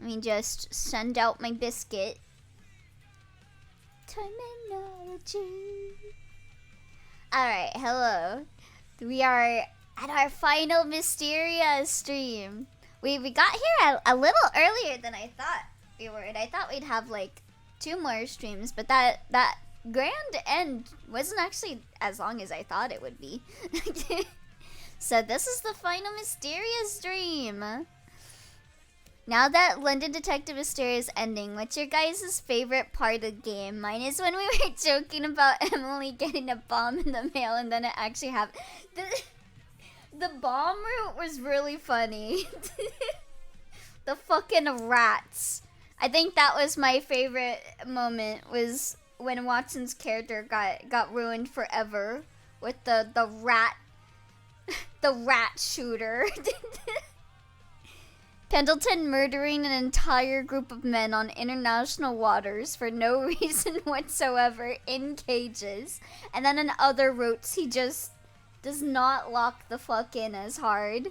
Let me just send out my biscuit. Terminology. Alright, hello. We are at our final Mysteria stream. We got here a little earlier than I thought we would. I thought we'd have like 2 more streams, but that grand end wasn't actually as long as I thought it would be. So this is the final Mysteria stream. Now that London Detective Mysteria is ending, what's your guys' favorite part of the game? Mine is when we were joking about Emily getting a bomb in the mail and then it actually happened. The bomb route was really funny. The fucking rats. I think that was my favorite moment, was when Watson's character got ruined forever with the rat shooter. Pendleton murdering an entire group of men on international waters for no reason whatsoever in cages. And then in other routes, he just does not lock the fuck in as hard.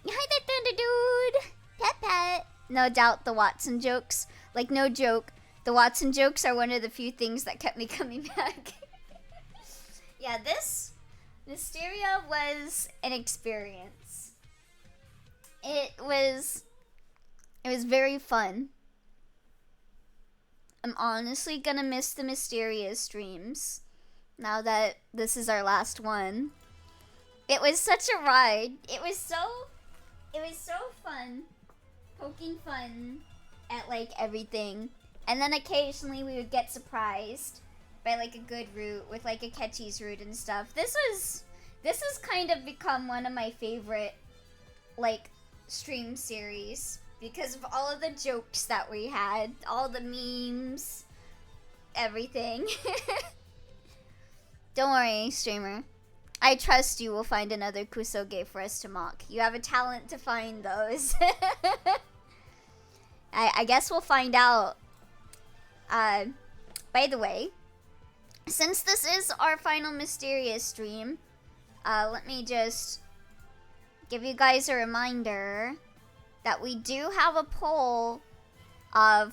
Hi there, Thunder Dude! Pet pet! No doubt the Watson jokes. Like, no joke. The Watson jokes are one of the few things that kept me coming back. Yeah, this Mysteria was an experience. It was very fun. I'm honestly gonna miss the Mysteria streams now that this is our last one. It was such a ride. It was so fun. Poking fun at like everything. And then occasionally we would get surprised by like a good route with like Akechis route and stuff. This has kind of become one of my favorite like stream series because of all of the jokes that we had, all the memes, everything. Don't worry, streamer. I trust you will find another Kusoge for us to mock. You have a talent to find those. I guess we'll find out. By the way, since this is our final Mysteria stream, let me just give you guys a reminder that we do have a poll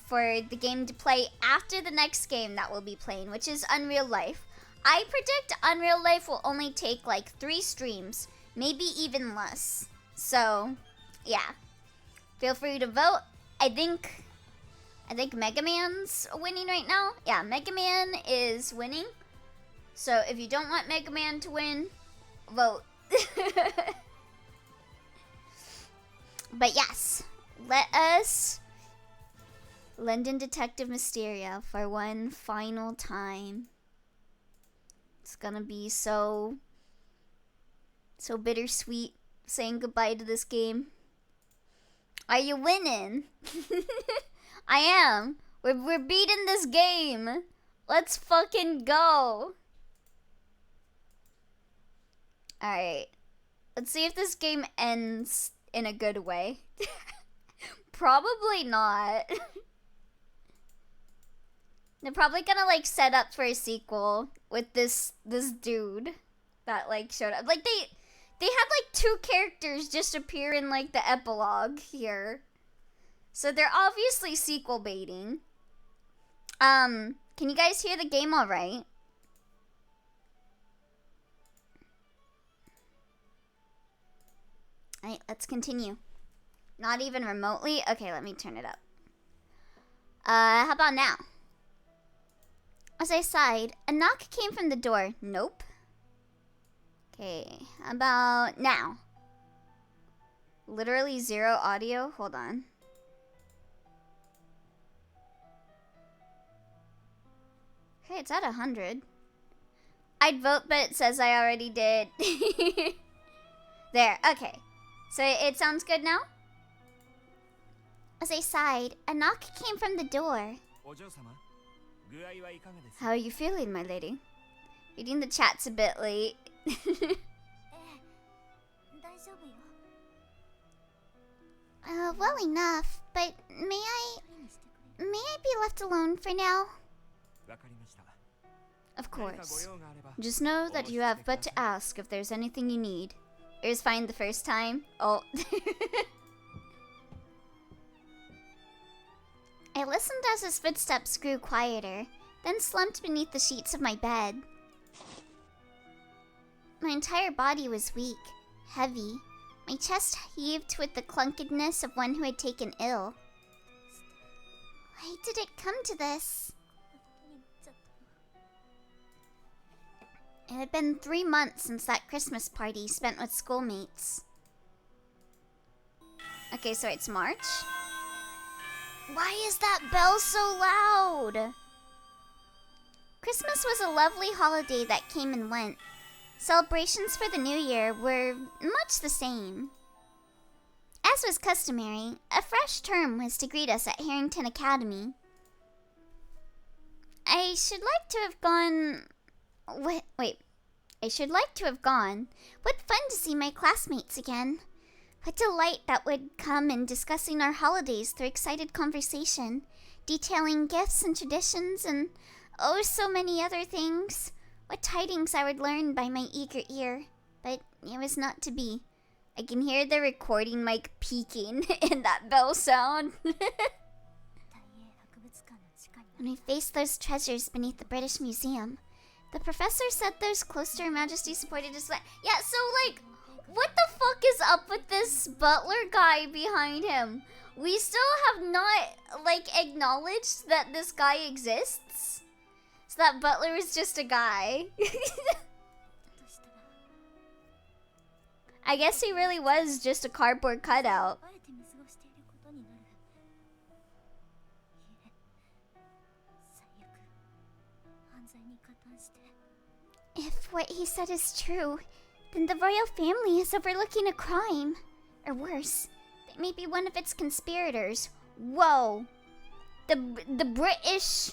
for the game to play after the next game that we'll be playing, which is Unreal Life. I predict Unreal Life will only take like 3 streams, maybe even less. So, yeah. Feel free to vote. I think Mega Man's winning right now. Yeah, Mega Man is winning. So if you don't want Mega Man to win, vote. But yes, let us London Detective Mysteria for one final time. It's gonna be so bittersweet saying goodbye to this game. Are you winning? I am. We're beating this game. Let's fucking go. Alright. Let's see if this game ends in a good way. Probably not. They're probably gonna like set up for a sequel with this dude that like showed up. Like they had like 2 characters just appear in like the epilogue here. So they're obviously sequel baiting. Can you guys hear the game all right? Alright, let's continue. Not even remotely? Okay, let me turn it up. How about now? As I sighed, a knock came from the door. Nope. Okay, how about now? Literally 0 audio? Hold on. Okay, it's at 100. I'd vote, but it says I already did. There, okay. So it sounds good now? As I sighed, a knock came from the door. How are you feeling, my lady? Reading the chat's a bit late. Well enough, but may I be left alone for now? Of course. Just know that you have but to ask if there's anything you need. It was fine the first time. Oh. I listened as his footsteps grew quieter, then slumped beneath the sheets of my bed. My entire body was weak, heavy. My chest heaved with the clunkedness of one who had taken ill. Why did it come to this? It had been 3 months since that Christmas party spent with schoolmates. Okay, so it's March. Why is that bell so loud? Christmas was a lovely holiday that came and went. Celebrations for the new year were much the same. As was customary, a fresh term was to greet us at Harrington Academy. I should like to have gone... I should like to have gone. What fun to see my classmates again. What delight that would come in discussing our holidays through excited conversation, detailing gifts and traditions and oh so many other things. What tidings I would learn by my eager ear. But it was not to be. I can hear the recording mic peaking in that bell sound. When I faced those treasures beneath the British Museum, the professor said those close to Her Majesty supported his land. Yeah, so like, what the fuck is up with this butler guy behind him? We still have not, like, acknowledged that this guy exists. So that butler is just a guy. I guess he really was just a cardboard cutout. If what he said is true, then the royal family is overlooking a crime. Or worse, they may be one of its conspirators. Whoa. The British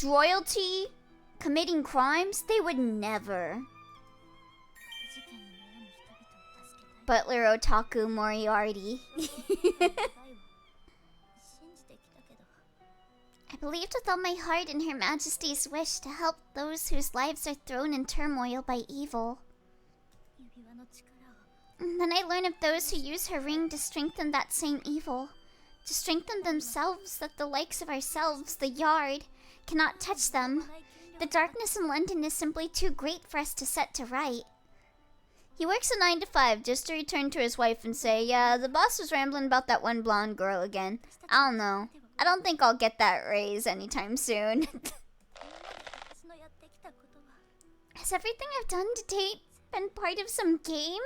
royalty committing crimes? They would never. Butler Otaku Moriarty. I believed with all my heart in Her Majesty's wish to help those whose lives are thrown in turmoil by evil. And then I learn of those who use her ring to strengthen that same evil. To strengthen themselves, that the likes of ourselves, the Yard, cannot touch them. The darkness in London is simply too great for us to set to right. He works a 9 to 5 just to return to his wife and say, yeah, the boss was rambling about that one blonde girl again. I don't know. I don't think I'll get that raise anytime soon. Has everything I've done to date been part of some game?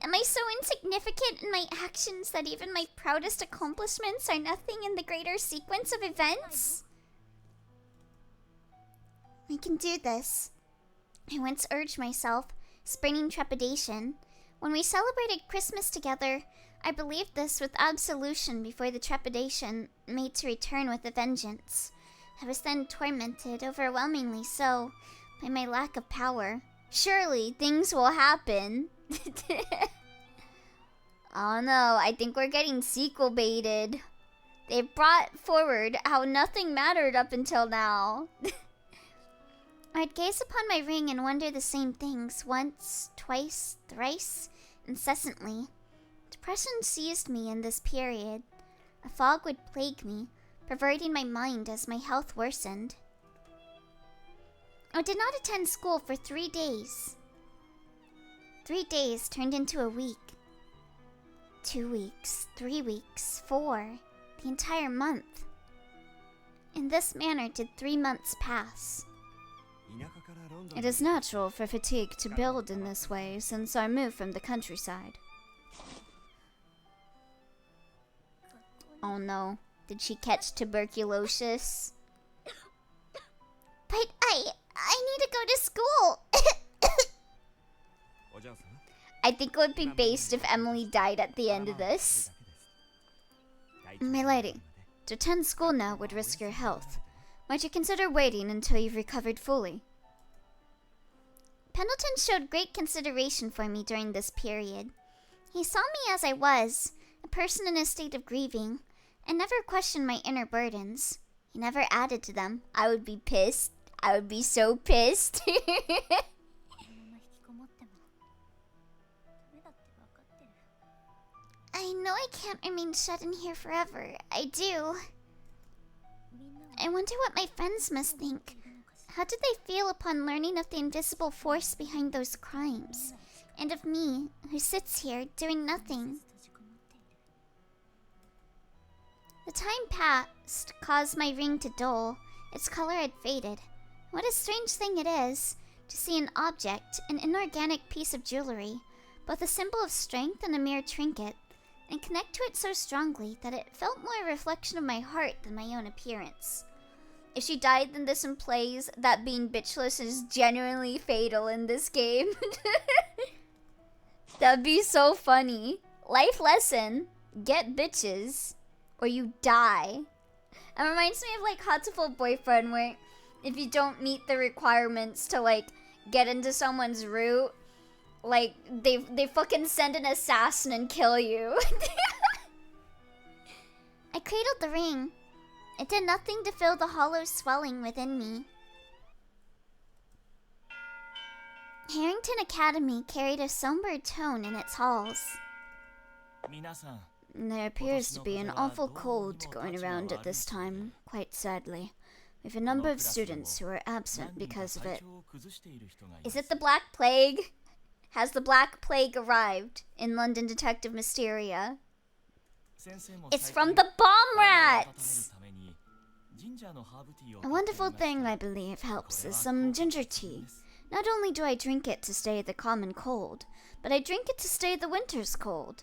Am I so insignificant in my actions that even my proudest accomplishments are nothing in the greater sequence of events? I can do this. I once urged myself, springing trepidation. When we celebrated Christmas together, I believed this with absolution before the trepidation made to return with a vengeance. I was then tormented, overwhelmingly so, by my lack of power. Surely things will happen. Oh no, I think we're getting sequel baited. They brought forward how nothing mattered up until now. I'd gaze upon my ring and wonder the same things once, twice, thrice, incessantly. Depression seized me in this period. A fog would plague me, perverting my mind as my health worsened. I did not attend school for 3 days. 3 days turned into a week. 2 weeks, 3 weeks, 4, the entire month. In this manner did 3 months pass. It is natural for fatigue to build in this way since I moved from the countryside. Oh no, did she catch tuberculosis? But I need to go to school. I think it would be based if Emily died at the end of this. My lady, to attend school now would risk your health. Might you consider waiting until you've recovered fully? Pendleton showed great consideration for me during this period. He saw me as I was, a person in a state of grieving, and never questioned my inner burdens. He never added to them. I would be pissed. I would be so pissed. I know I can't remain shut in here forever. I do. I wonder what my friends must think. How did they feel upon learning of the invisible force behind those crimes? And of me, who sits here doing nothing? The time passed caused my ring to dull. Its color had faded. What a strange thing it is to see an object, an inorganic piece of jewelry, both a symbol of strength and a mere trinket, and connect to it so strongly that it felt more a reflection of my heart than my own appearance. If she died, then this implies that being bitchless is genuinely fatal in this game. That'd be so funny. Life lesson: get bitches, or you die. It reminds me of like Hot to Full Boyfriend, where if you don't meet the requirements to like get into someone's route, like they fucking send an assassin and kill you. I cradled the ring. It did nothing to fill the hollow swelling within me. Harrington Academy carried a somber tone in its halls. There appears to be an awful cold going around at this time, quite sadly. We have a number of students who are absent because of it. Is it the Black Plague? Has the Black Plague arrived in London Detective Mysteria? It's from the bomb rats! A wonderful thing, I believe, helps is some ginger tea. Not only do I drink it to stay the common cold, but I drink it to stay the winter's cold.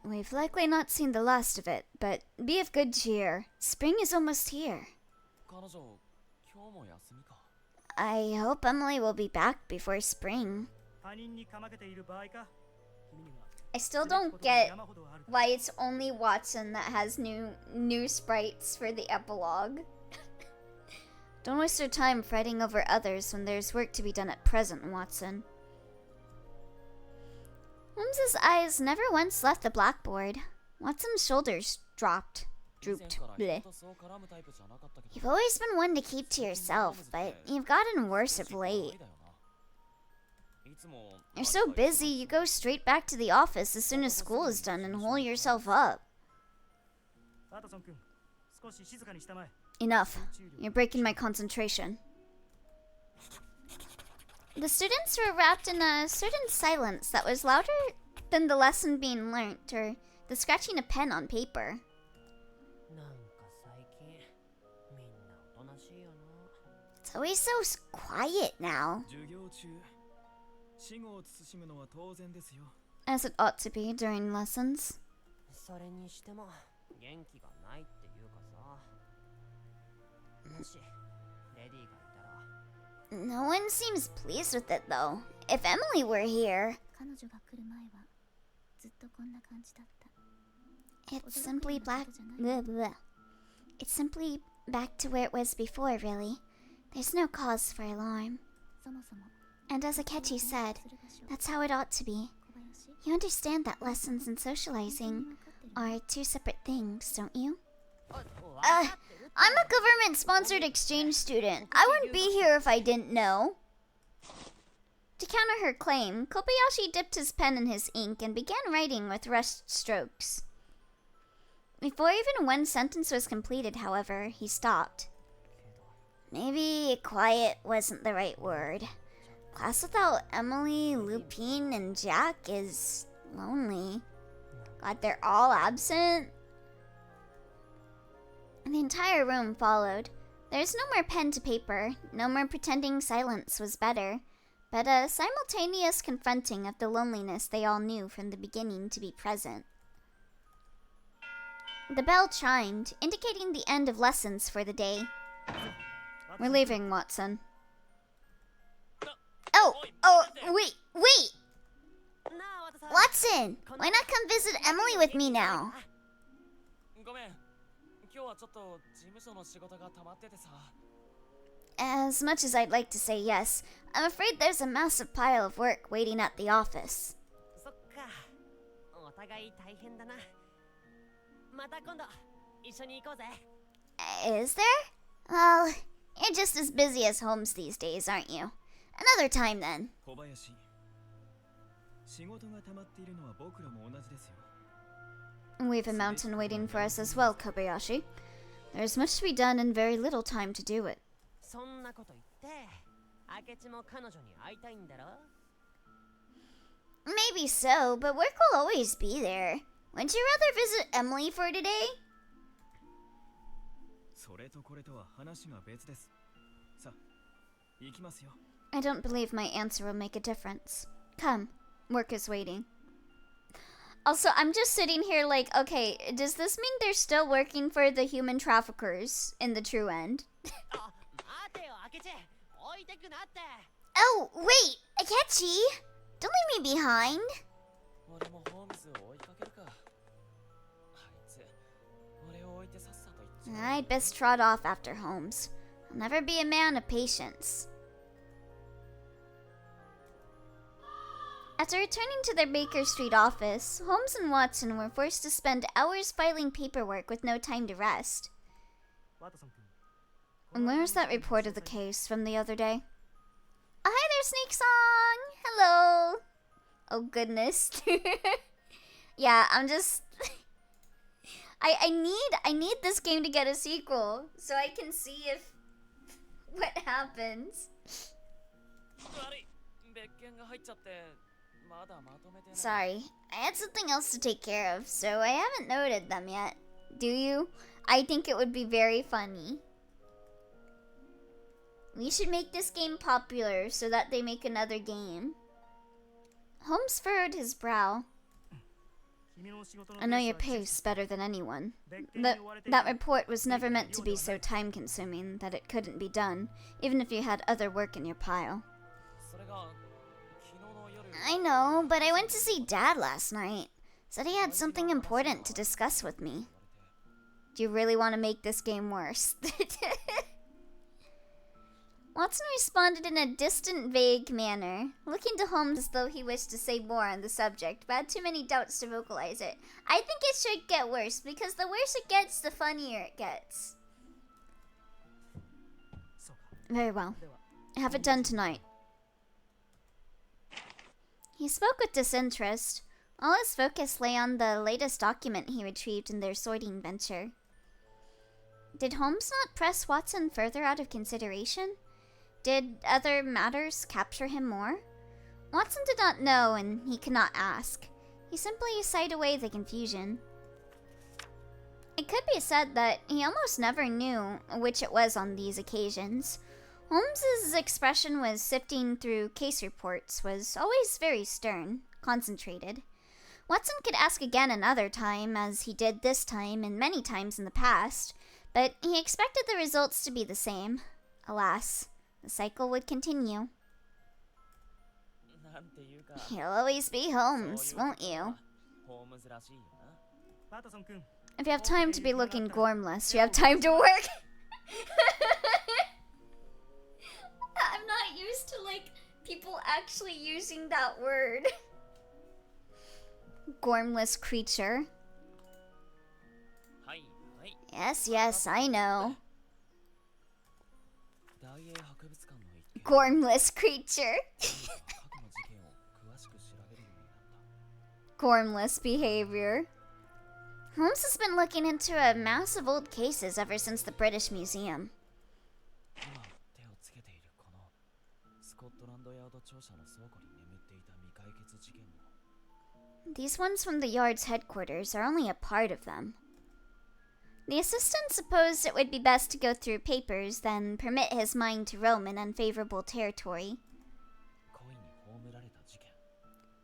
We've likely not seen the last of it, but be of good cheer. Spring is almost here. I hope Emily will be back before spring. I still don't get why it's only Watson that has new sprites for the epilogue. Don't waste your time fretting over others when there's work to be done at present, Watson. Holmes's eyes never once left the blackboard. Watson's shoulders drooped. Bleh. You've always been one to keep to yourself, but you've gotten worse of late. You're so busy, you go straight back to the office as soon as school is done and hole yourself up. Enough. You're breaking my concentration. The students were wrapped in a certain silence that was louder than the lesson being learnt or the scratching a pen on paper. It's always so quiet now. As it ought to be during lessons. No one seems pleased with it though. If Emily were here... It's simply It's simply back to where it was before, really. There's no cause for alarm. And as Akechis said, that's how it ought to be. You understand that lessons and socializing are two separate things, don't you? I'm a government-sponsored exchange student. I wouldn't be here if I didn't know. To counter her claim, Kobayashi dipped his pen in his ink and began writing with rushed strokes. Before even one sentence was completed, however, he stopped. Maybe quiet wasn't the right word. Class without Emily, Lupin, and Jack is lonely. God, they're all absent? The entire room followed. There's no more pen to paper, no more pretending silence was better, but a simultaneous confronting of the loneliness they all knew from the beginning to be present. The bell chimed, indicating the end of lessons for the day. We're leaving, Watson. Wait! Watson! Why not come visit Emily with me now? As much as I'd like to say yes, I'm afraid there's a massive pile of work waiting at the office. Is there? Well, you're just as busy as Holmes these days, aren't you? Another time then. We have a mountain waiting for us as well, Kobayashi. There is much to be done and very little time to do it. Maybe so, but work will always be there. Wouldn't you rather visit Emily for today? I don't believe my answer will make a difference. Come, work is waiting. Also, I'm just sitting here like, okay, does this mean they're still working for the human traffickers in the true end? Oh, wait! Akechi! Don't leave me behind! I'd best trot off after Holmes. I'll never be a man of patience. After returning to their Baker Street office, Holmes and Watson were forced to spend hours filing paperwork with no time to rest. And where was that report of the case from the other day? Oh, hi there, Snake Song! Hello! Oh, goodness. Yeah, I'm just... I need this game to get a sequel, so I can see if... what happens. Sorry, I had something else to take care of, so I haven't noted them yet. Do you? I think it would be very funny. We should make this game popular so that they make another game. Holmes furrowed his brow. I know your pace better than anyone. That report was never meant to be so time-consuming that it couldn't be done, even if you had other work in your pile. I know, but I went to see Dad last night. Said he had something important to discuss with me. Do you really want to make this game worse? Watson responded in a distant, vague manner, looking to Holmes as though he wished to say more on the subject, but had too many doubts to vocalize it. I think it should get worse, because the worse it gets, the funnier it gets. Very well. Have it done tonight. He spoke with disinterest. All his focus lay on the latest document he retrieved in their sorting venture. Did Holmes not press Watson further out of consideration? Did other matters capture him more? Watson did not know, and he could not ask. He simply sighed away the confusion. It could be said that he almost never knew which it was on these occasions. Holmes's expression was sifting through case reports, was always very stern, concentrated. Watson could ask again another time, as he did this time and many times in the past, but he expected the results to be the same. Alas, the cycle would continue. You'll always be Holmes, won't you? If you have time to be looking gormless, you have time to work. I'm not used to, people actually using that word. Gormless creature. Yes, I know. Gormless creature. Gormless behavior. Holmes has been looking into a massive old cases ever since the British Museum. These ones from the Yard's headquarters are only a part of them. The assistant supposed it would be best to go through papers, then permit his mind to roam in unfavorable territory.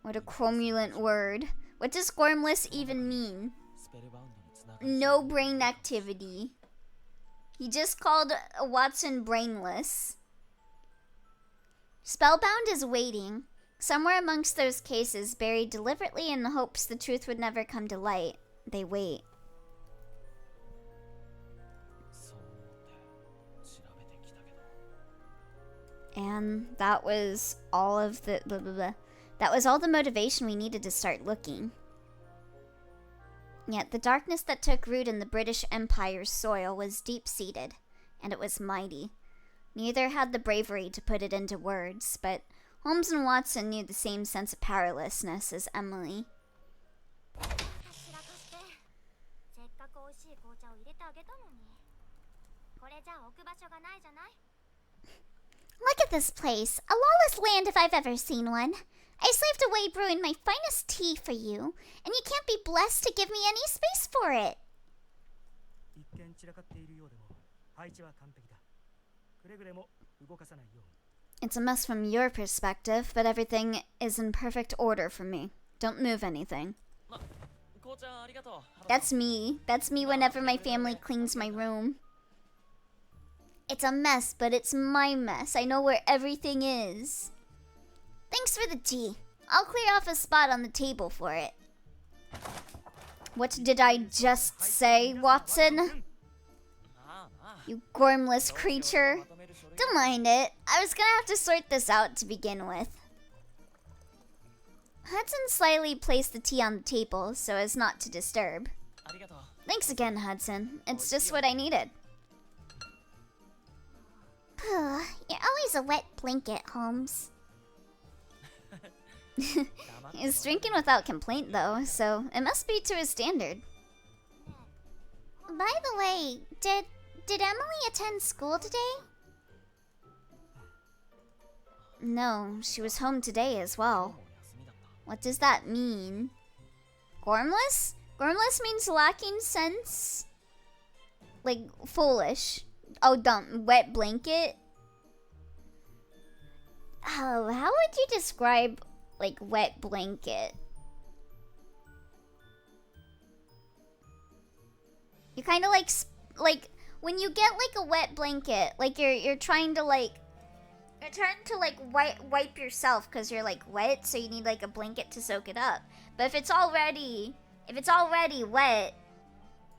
What a cromulent word. What does gormless even mean? No brain activity. He just called Watson brainless. Spellbound is waiting, somewhere amongst those cases buried deliberately in the hopes the truth would never come to light. They wait. And that was all of the that was all the motivation we needed to start looking. Yet the darkness that took root in the British Empire's soil was deep-seated, and it was mighty. Neither had the bravery to put it into words, but Holmes and Watson knew the same sense of powerlessness as Emily. Look at this place. A lawless land if I've ever seen one. I slaved away brewing my finest tea for you, and you can't be blessed to give me any space for it. It's a mess from your perspective, but everything is in perfect order for me. Don't move anything. That's me. That's me whenever my family cleans my room. It's a mess, but it's my mess. I know where everything is. Thanks for the tea. I'll clear off a spot on the table for it. What did I just say, Watson? You gormless creature. Don't mind it. I was gonna have to sort this out to begin with. Hudson slyly placed the tea on the table so as not to disturb. Thanks again, Hudson. It's just what I needed. You're always a wet blanket, Holmes. He's drinking without complaint, though, so it must be to his standard. By the way, did Emily attend school today? No, she was home today as well. What does that mean? Gormless? Gormless means lacking sense? Like, foolish. Oh, dumb. Wet blanket? Oh, how would you describe, like, wet blanket? You kind of like, when you get, like, a wet blanket, like, you're trying to, like, wipe yourself because you're, like, wet, so you need, like, a blanket to soak it up. But if it's already wet,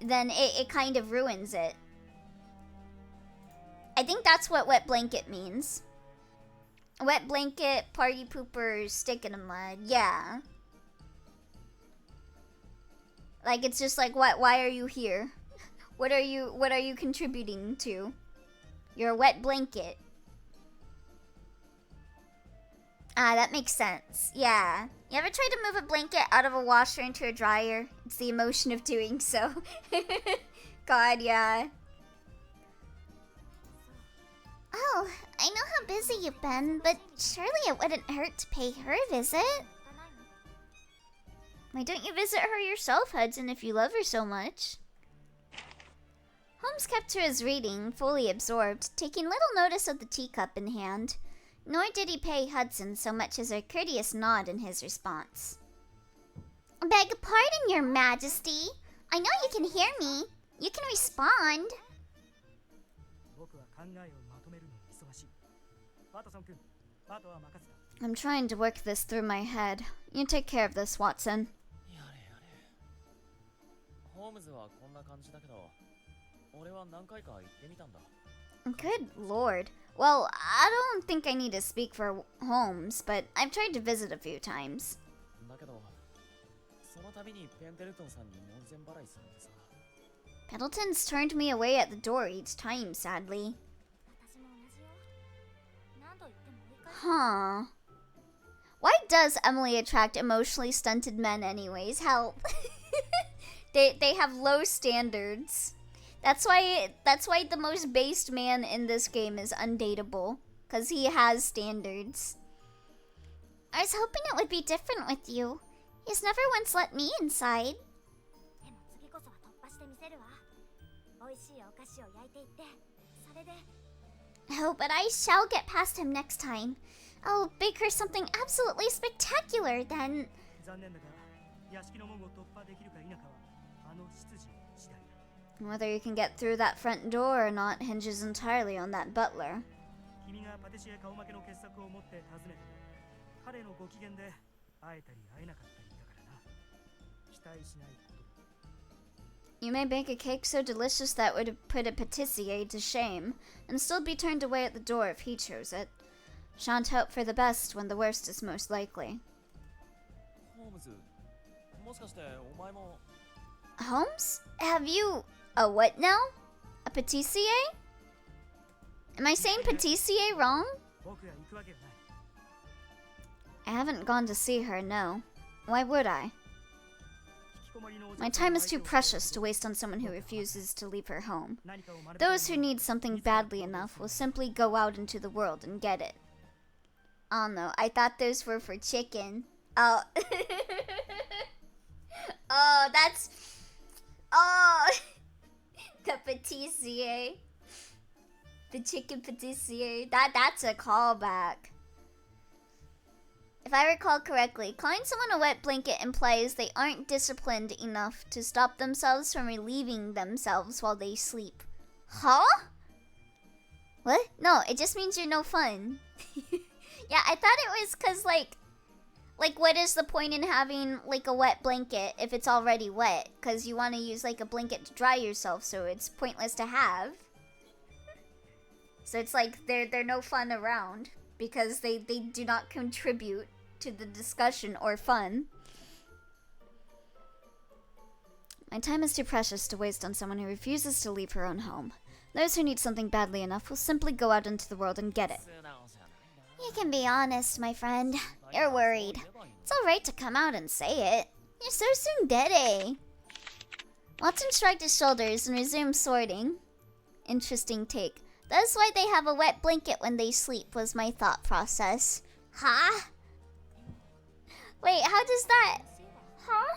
then it kind of ruins it. I think that's what wet blanket means. Wet blanket, party pooper, stick in the mud. Yeah. Like, it's just like, why are you here? What are you contributing to? You're a wet blanket. Ah, that makes sense. Yeah. You ever tried to move a blanket out of a washer into a dryer? It's the emotion of doing so. God, yeah. Oh, I know how busy you've been, but surely it wouldn't hurt to pay her a visit. Why don't you visit her yourself, Hudson, if you love her so much? Holmes kept to his reading, fully absorbed, taking little notice of the teacup in hand. Nor did he pay Hudson so much as a courteous nod in his response. Beg pardon, Your Majesty. I know you can hear me. You can respond. I'm trying to work this through my head. You take care of this, Watson. Good lord. Well, I don't think I need to speak for Holmes, but I've tried to visit a few times. Pendleton's turned me away at the door each time, sadly. Huh. Why does Emily attract emotionally stunted men anyways? Help. They have low standards. That's why the most based man in this game is undateable, cuz he has standards. I was hoping it would be different with you. He's never once let me inside. Oh, but I shall get past him next time. I'll bake her something absolutely spectacular then. Whether you can get through that front door or not hinges entirely on that butler. You may bake a cake so delicious that would put a patissier to shame, and still be turned away at the door if he chose it. Shan't hope for the best when the worst is most likely. Holmes? Have you... a what now? A patissier? Am I saying patissier wrong? I haven't gone to see her, no. Why would I? My time is too precious to waste on someone who refuses to leave her home. Those who need something badly enough will simply go out into the world and get it. Oh no, I thought those were for chicken. Oh. Oh, that's... Oh! The pâtissier. The chicken pâtissier. That's a callback. If I recall correctly, calling someone a wet blanket implies they aren't disciplined enough to stop themselves from relieving themselves while they sleep. Huh? What? No, it just means you're no fun. Yeah, I thought it was cause like what is the point in having like a wet blanket if it's already wet? Cause you want to use like a blanket to dry yourself, so it's pointless to have. So it's like they're no fun around because they do not contribute to the discussion or fun. My time is too precious to waste on someone who refuses to leave her own home. Those who need something badly enough will simply go out into the world and get it. You can be honest, my friend. You're worried. It's alright to come out and say it. You're so tsundere. Watson shrugged his shoulders and resumed sorting. Interesting take. That's why they have a wet blanket when they sleep, was my thought process. Huh? Wait, how does that... Huh?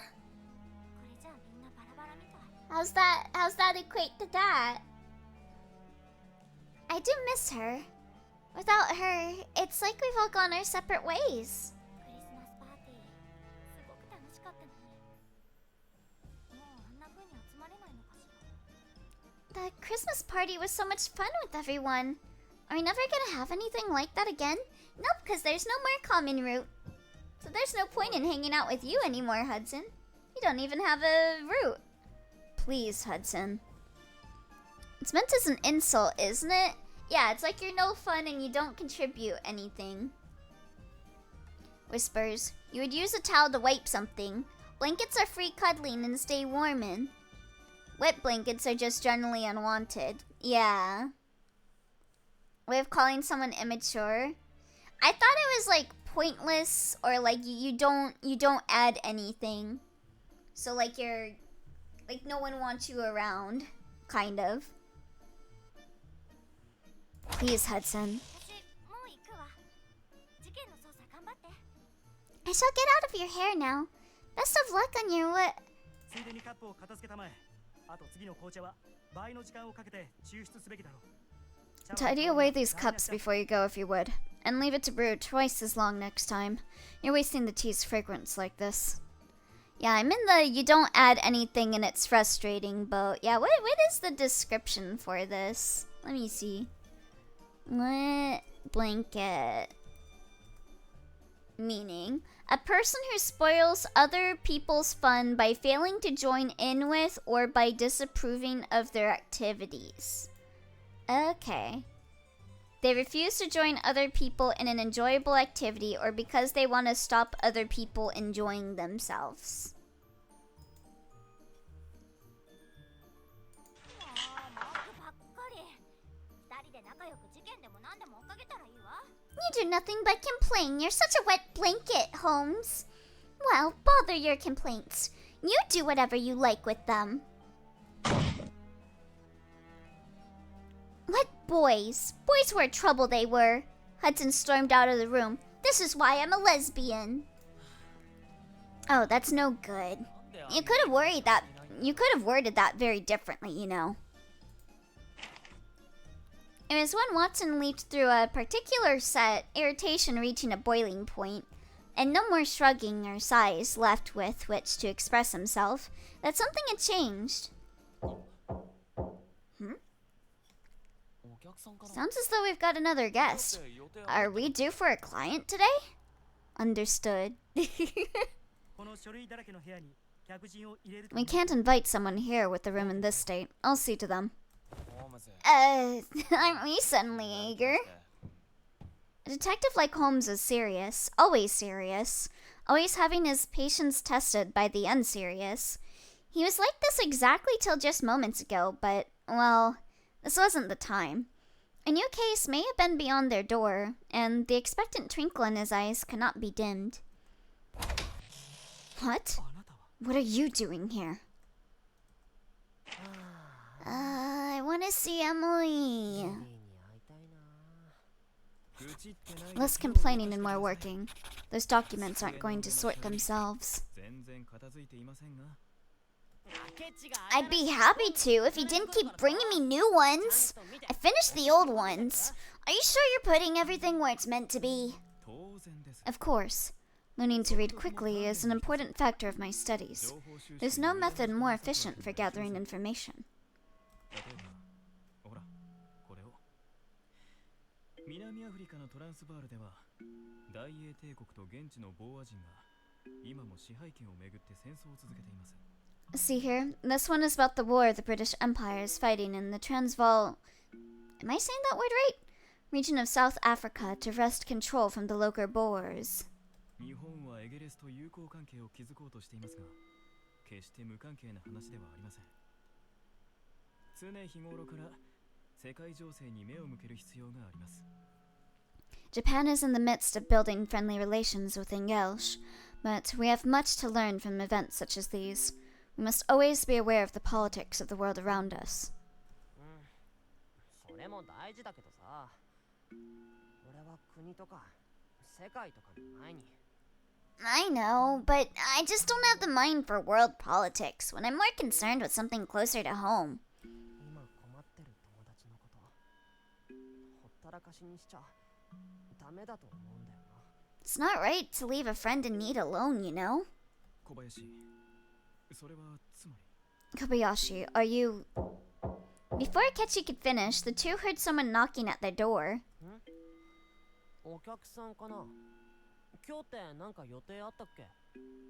How's that equate to that? I do miss her. Without her, it's like we've all gone our separate ways. The Christmas party was so much fun with everyone. Are we never gonna have anything like that again? Nope, because there's no more common route. So there's no point in hanging out with you anymore, Hudson. You don't even have a route. Please, Hudson. It's meant as an insult, isn't it? Yeah, it's like you're no fun and you don't contribute anything. Whispers. You would use a towel to wipe something. Blankets are free cuddling and stay warm in. Wet blankets are just generally unwanted. Yeah. Way of calling someone immature. I thought it was like pointless or like you don't add anything. So like you're like no one wants you around, kind of. Please, Hudson. I shall get out of your hair now. Best of luck on your what? Tidy away these cups before you go if you would. And leave it to brew twice as long next time. You're wasting the tea's fragrance like this. Yeah, I'm in the you don't add anything and it's frustrating boat. Yeah, what is the description for this? Let me see. Wet blanket. Meaning, a person who spoils other people's fun by failing to join in with or by disapproving of their activities. Okay. They refuse to join other people in an enjoyable activity or because they want to stop other people enjoying themselves. You do nothing but complain. You're such a wet blanket, Holmes. Well, bother your complaints. You do whatever you like with them. What boys? Boys were trouble, they were. Hudson stormed out of the room. This is why I'm a lesbian. Oh, that's no good. You could have worded that very differently, you know. It was when Watson leaped through a particular set, irritation reaching a boiling point, and no more shrugging or sighs left with which to express himself, that something had changed. Sounds as though we've got another guest. Are we due for a client today? Understood. We can't invite someone here with the room in this state. I'll see to them. Aren't we suddenly eager? A detective like Holmes is serious, always having his patience tested by the unserious. He was like this exactly till just moments ago, but, well, this wasn't the time. A new case may have been beyond their door, and the expectant twinkle in his eyes could not be dimmed. What? What are you doing here? I want to see Emily. Less complaining and more working. Those documents aren't going to sort themselves. I'd be happy to if you didn't keep bringing me new ones. I finished the old ones. Are you sure you're putting everything where it's meant to be? Of course. Learning to read quickly is an important factor of my studies. There's no method more efficient for gathering information. See here, this one is about the war the British Empire is fighting in the Transvaal... Am I saying that word right? Region of South Africa to wrest control from the local Boers. Japan is in the midst of building friendly relations with English, but we have much to learn from events such as these. We must always be aware of the politics of the world around us. I know, but I just don't have the mind for world politics when I'm more concerned with something closer to home. It's not right to leave a friend in need alone, you know? Kobayashi, are you... Before Akechi could finish, the two heard someone knocking at their door.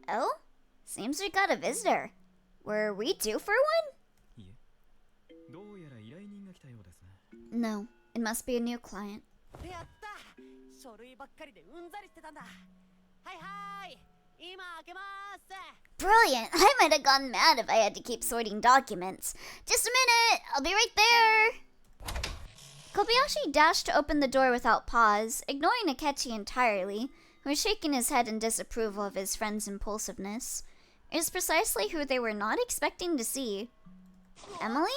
Oh? Seems we got a visitor. Were we due for one? No, it must be a new client. Brilliant! I might have gone mad if I had to keep sorting documents. Just a minute! I'll be right there! Kobayashi dashed to open the door without pause, ignoring Akechi entirely, who was shaking his head in disapproval of his friend's impulsiveness. It was precisely who they were not expecting to see. Emily?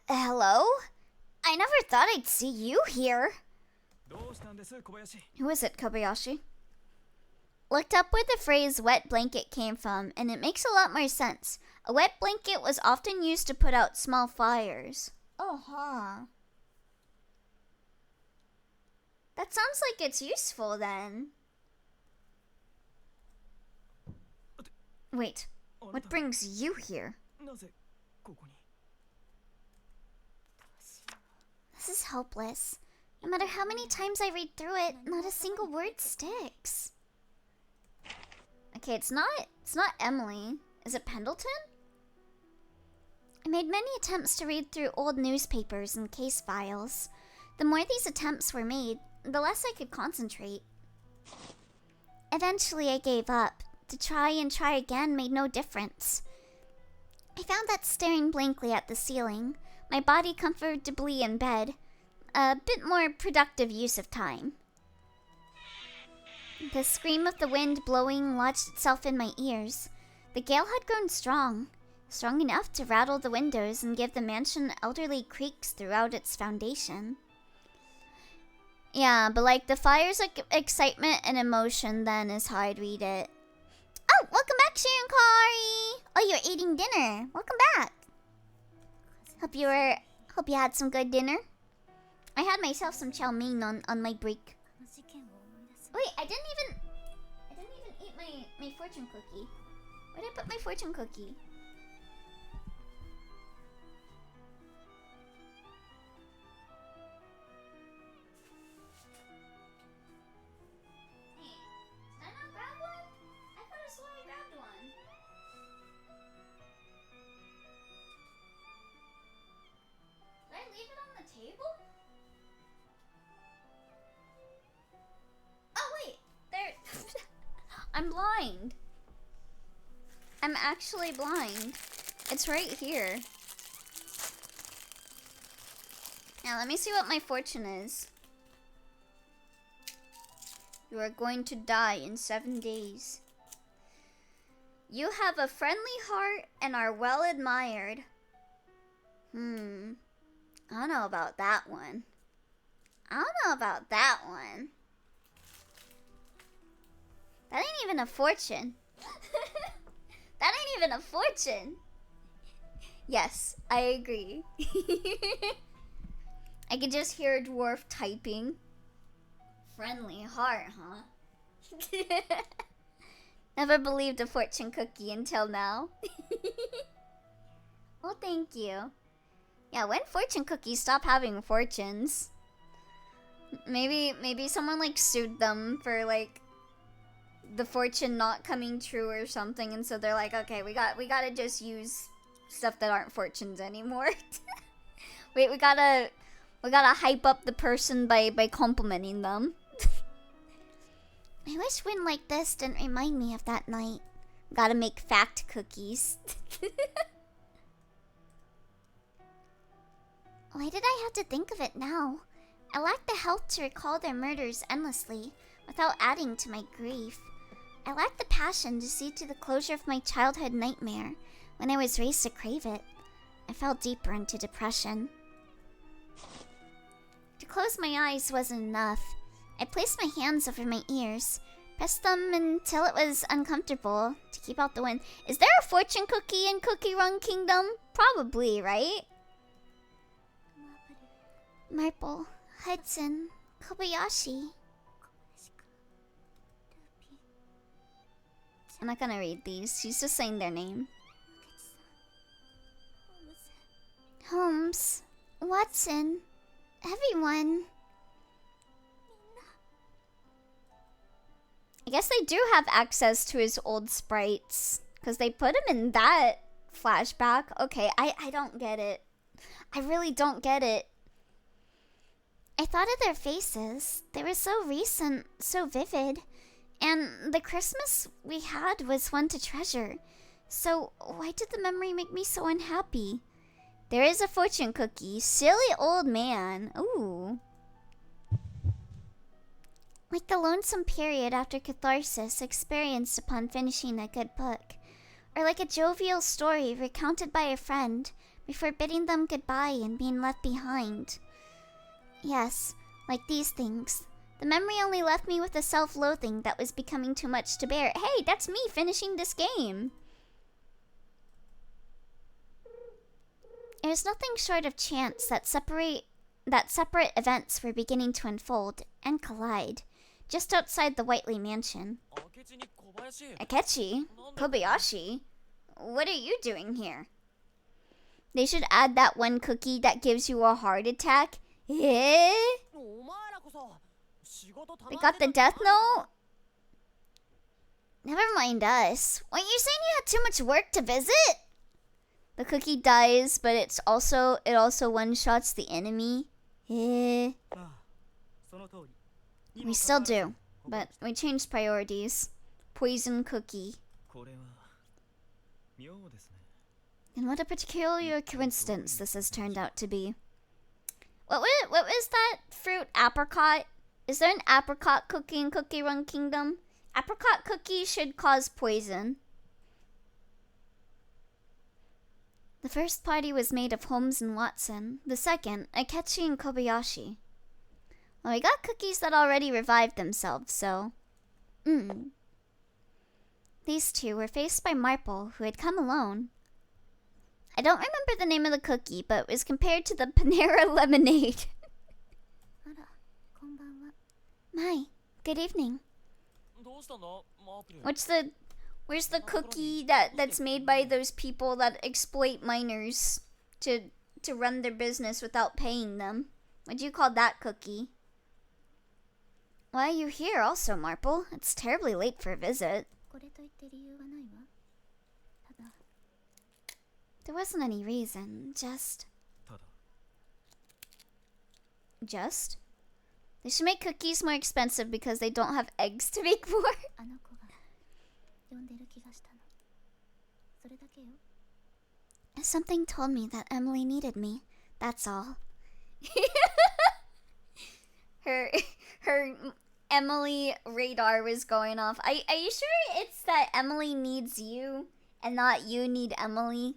Hello? I never thought I'd see you here. Who is it, Kobayashi? Looked up where the phrase wet blanket came from, and it makes a lot more sense. A wet blanket was often used to put out small fires. Oh, huh. That sounds like it's useful then. Wait, what brings you here? This is hopeless. No matter how many times I read through it, not a single word sticks. Okay, it's not Emily. Is it Pendleton? I made many attempts to read through old newspapers and case files. The more these attempts were made, the less I could concentrate. Eventually, I gave up. To try and try again made no difference. I found that staring blankly at the ceiling, my body comfortably in bed, a bit more productive use of time. The scream of the wind blowing lodged itself in my ears. The gale had grown strong enough to rattle the windows and give the mansion elderly creaks throughout its foundation. Yeah, but like the fire's excitement and emotion then is how I'd read it. Oh, welcome back, Shirinkari! Oh, you're eating dinner. Welcome back. Hope you had some good dinner. I had myself some chow mein on my break. Wait, I didn't even eat my fortune cookie. Where did I put my fortune cookie? Hey, did I not grab one? I could have sworn I grabbed one. Did I leave it on the table? Oh wait, there. I'm blind. I'm actually blind. It's right here. Now let me see what my fortune is. You are going to die in 7 days. You have a friendly heart and are well admired. I don't know about that one. That ain't even a fortune. That ain't even a fortune. Yes, I agree. I could just hear a dwarf typing. Friendly heart, huh? Never believed a fortune cookie until now. Well, thank you. Yeah, when fortune cookies stop having fortunes? Maybe someone like sued them for like the fortune not coming true or something, and so they're like, okay, we gotta just use stuff that aren't fortunes anymore. Wait, we gotta hype up the person by complimenting them. I wish wind like this didn't remind me of that night. Gotta make fact cookies. Why did I have to think of it now? I lack the health to recall their murders endlessly without adding to my grief. I lack the passion to see to the closure of my childhood nightmare when I was raised to crave it. I fell deeper into depression. To close my eyes wasn't enough. I placed my hands over my ears, pressed them until it was uncomfortable to keep out the wind. Is there a fortune cookie in Cookie Run Kingdom? Probably, right? Marple, Hudson, Kobayashi. I'm not gonna read these. She's just saying their name. Holmes, Watson, everyone. I guess they do have access to his old sprites, because they put him in that flashback. Okay, I don't get it. I really don't get it. I thought of their faces. They were so recent, so vivid. And the Christmas we had was one to treasure. So why did the memory make me so unhappy? There is a fortune cookie. Silly old man. Ooh. Like the lonesome period after catharsis experienced upon finishing a good book. Or like a jovial story recounted by a friend before bidding them goodbye and being left behind. Yes, like these things. The memory only left me with a self-loathing that was becoming too much to bear. Hey, that's me finishing this game. It was nothing short of chance that separate events were beginning to unfold and collide just outside the Whiteley mansion. Akechi? Kobayashi? What are you doing here? They should add that one cookie that gives you a heart attack. Eh? They got the death note? Never mind us. Weren't you saying you had too much work to visit? The cookie dies, but it also one-shots the enemy. Eh. We still do, but we changed priorities. Poison cookie. And what a peculiar coincidence this has turned out to be. What was that fruit? Apricot? Is there an apricot cookie in Cookie Run Kingdom? Apricot cookie should cause poison. The first party was made of Holmes and Watson. The second, Akechi and Kobayashi. Well, we got cookies that already revived themselves, so... These two were faced by Marple, who had come alone. I don't remember the name of the cookie, but it was compared to the Panera lemonade. My, good evening. Where's the cookie that's made by those people that exploit minors to run their business without paying them? What do you call that cookie? Why are you here also, Marple? It's terribly late for a visit. There wasn't any reason, just... Just? They should make cookies more expensive because they don't have eggs to make more. Something told me that Emily needed me. That's all. her Emily radar was going off. Are you sure it's that Emily needs you and not you need Emily?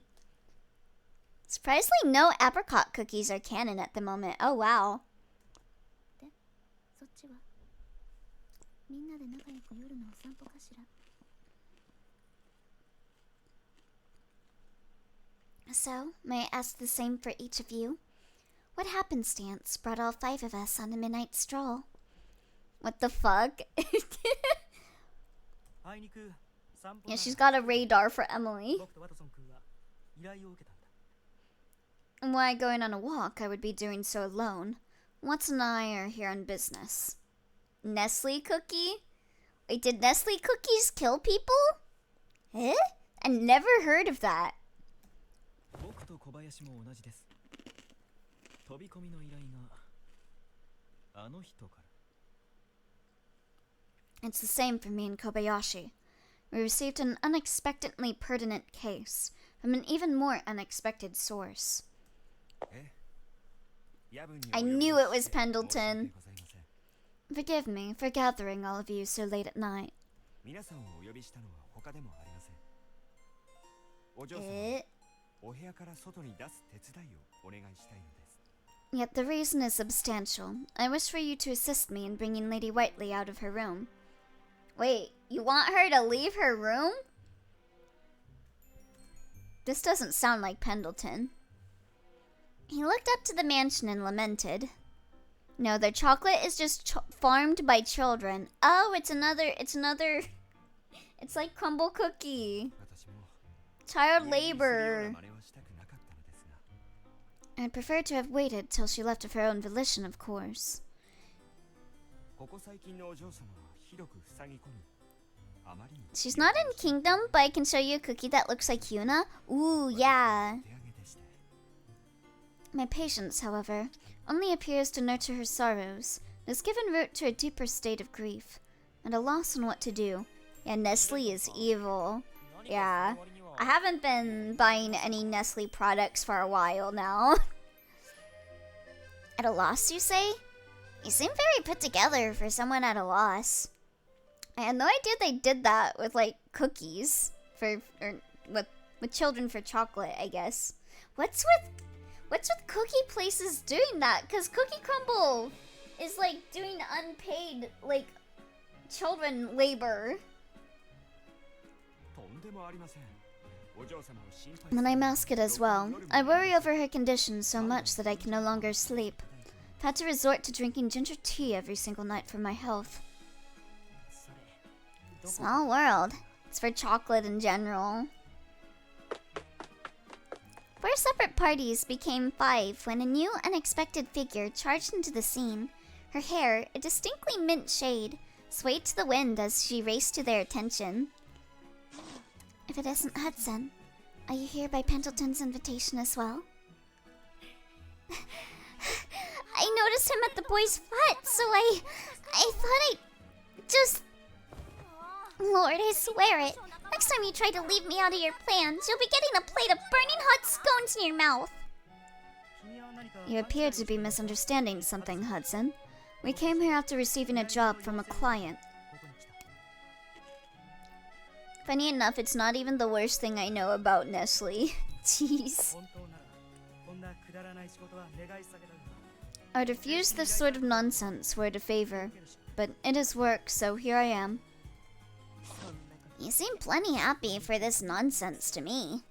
Surprisingly, no apricot cookies are canon at the moment. Oh, wow. So, may I ask the same for each of you? What happenstance brought all 5 of us on a midnight stroll? What the fuck? Yeah, she's got a radar for Emily. And why going on a walk, I would be doing so alone. Watson and I are here on business. Nestle cookie? Wait, did Nestle cookies kill people? Eh? I never heard of that. It's the same for me and Kobayashi. We received an unexpectedly pertinent case from an even more unexpected source. I knew it was Pendleton. Forgive me for gathering all of you so late at night. Yet the reason is substantial. I wish for you to assist me in bringing Lady Whiteley out of her room. Wait, you want her to leave her room? This doesn't sound like Pendleton. He looked up to the mansion and lamented. No, their chocolate is just farmed by children. Oh, it's another, it's like crumble cookie. Child labor. I'd prefer to have waited till she left of her own volition, of course. She's not in Kingdom, but I can show you a cookie that looks like Yuna. Ooh, yeah. My patience, however, only appears to nurture her sorrows, and has given root to a deeper state of grief, and a loss on what to do. Yeah, Nestle is evil. Yeah. I haven't been buying any Nestle products for a while now. At a loss, you say? You seem very put together for someone at a loss. I had no idea they did that with, like, cookies. With children for chocolate, I guess. What's with cookie places doing that? Because Cookie Crumble is, like, doing unpaid, like, children labor. When I mask it as well, I worry over her condition so much that I can no longer sleep. I've had to resort to drinking ginger tea every single night for my health. Small world. It's for chocolate in general. 4 separate parties became 5 when a new, unexpected figure charged into the scene. Her hair, a distinctly mint shade, swayed to the wind as she raced to their attention. If it isn't Hudson, are you here by Pendleton's invitation as well? I noticed him at the boy's flat, so I thought I'd just... Lord, I swear it. Next time you try to leave me out of your plans, you'll be getting a plate of burning hot scones in your mouth. You appear to be misunderstanding something, Hudson. We came here after receiving a job from a client. Funny enough, it's not even the worst thing I know about Nestle. Jeez. I'd refuse this sort of nonsense were it a favor, but it is work, so here I am. You seem plenty happy for this nonsense to me.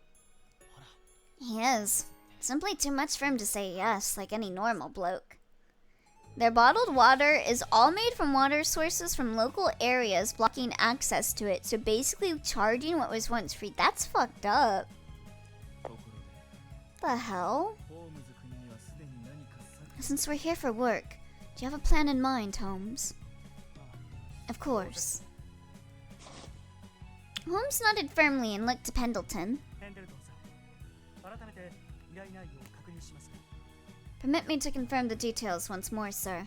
He is. Simply too much for him to say yes, like any normal bloke. Their bottled water is all made from water sources from local areas, blocking access to it, so basically charging what was once free. That's fucked up. The hell? Since we're here for work, do you have a plan in mind, Holmes? Of course. Holmes nodded firmly and looked to Pendleton. Permit me to confirm the details once more, sir.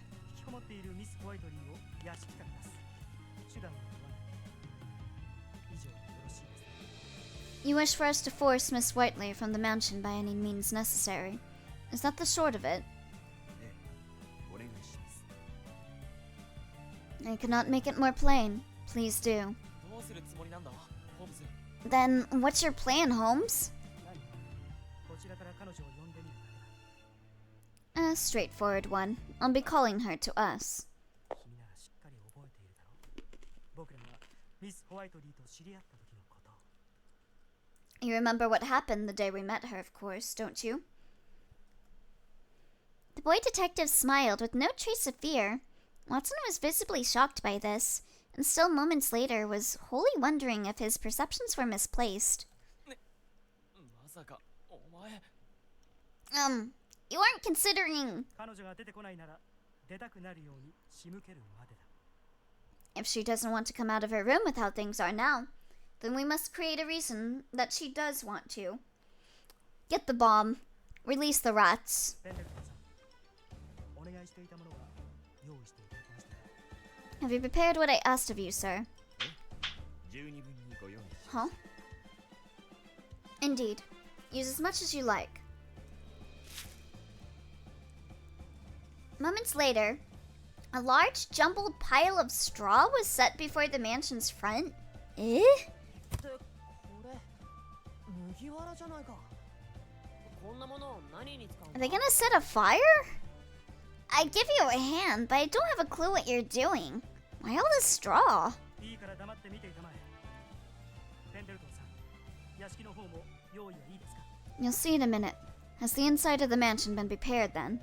You wish for us to force Miss Whiteley from the mansion by any means necessary. Is that the short of it? I cannot make it more plain. Please do. Then, what's your plan, Holmes? A straightforward one. I'll be calling her to us. You remember what happened the day we met her, of course, don't you? The boy detective smiled with no trace of fear. Watson was visibly shocked by this, and still moments later was wholly wondering if his perceptions were misplaced. You aren't considering... If she doesn't want to come out of her room with how things are now, then we must create a reason that she does want to. Get the bomb. Release the rats. Have you prepared what I asked of you, sir? Huh? Indeed. Use as much as you like. Moments later, a large jumbled pile of straw was set before the mansion's front. Eh? Are they gonna set a fire? I'd give you a hand, but I don't have a clue what you're doing. Why all this straw? You'll see in a minute. Has the inside of the mansion been prepared then?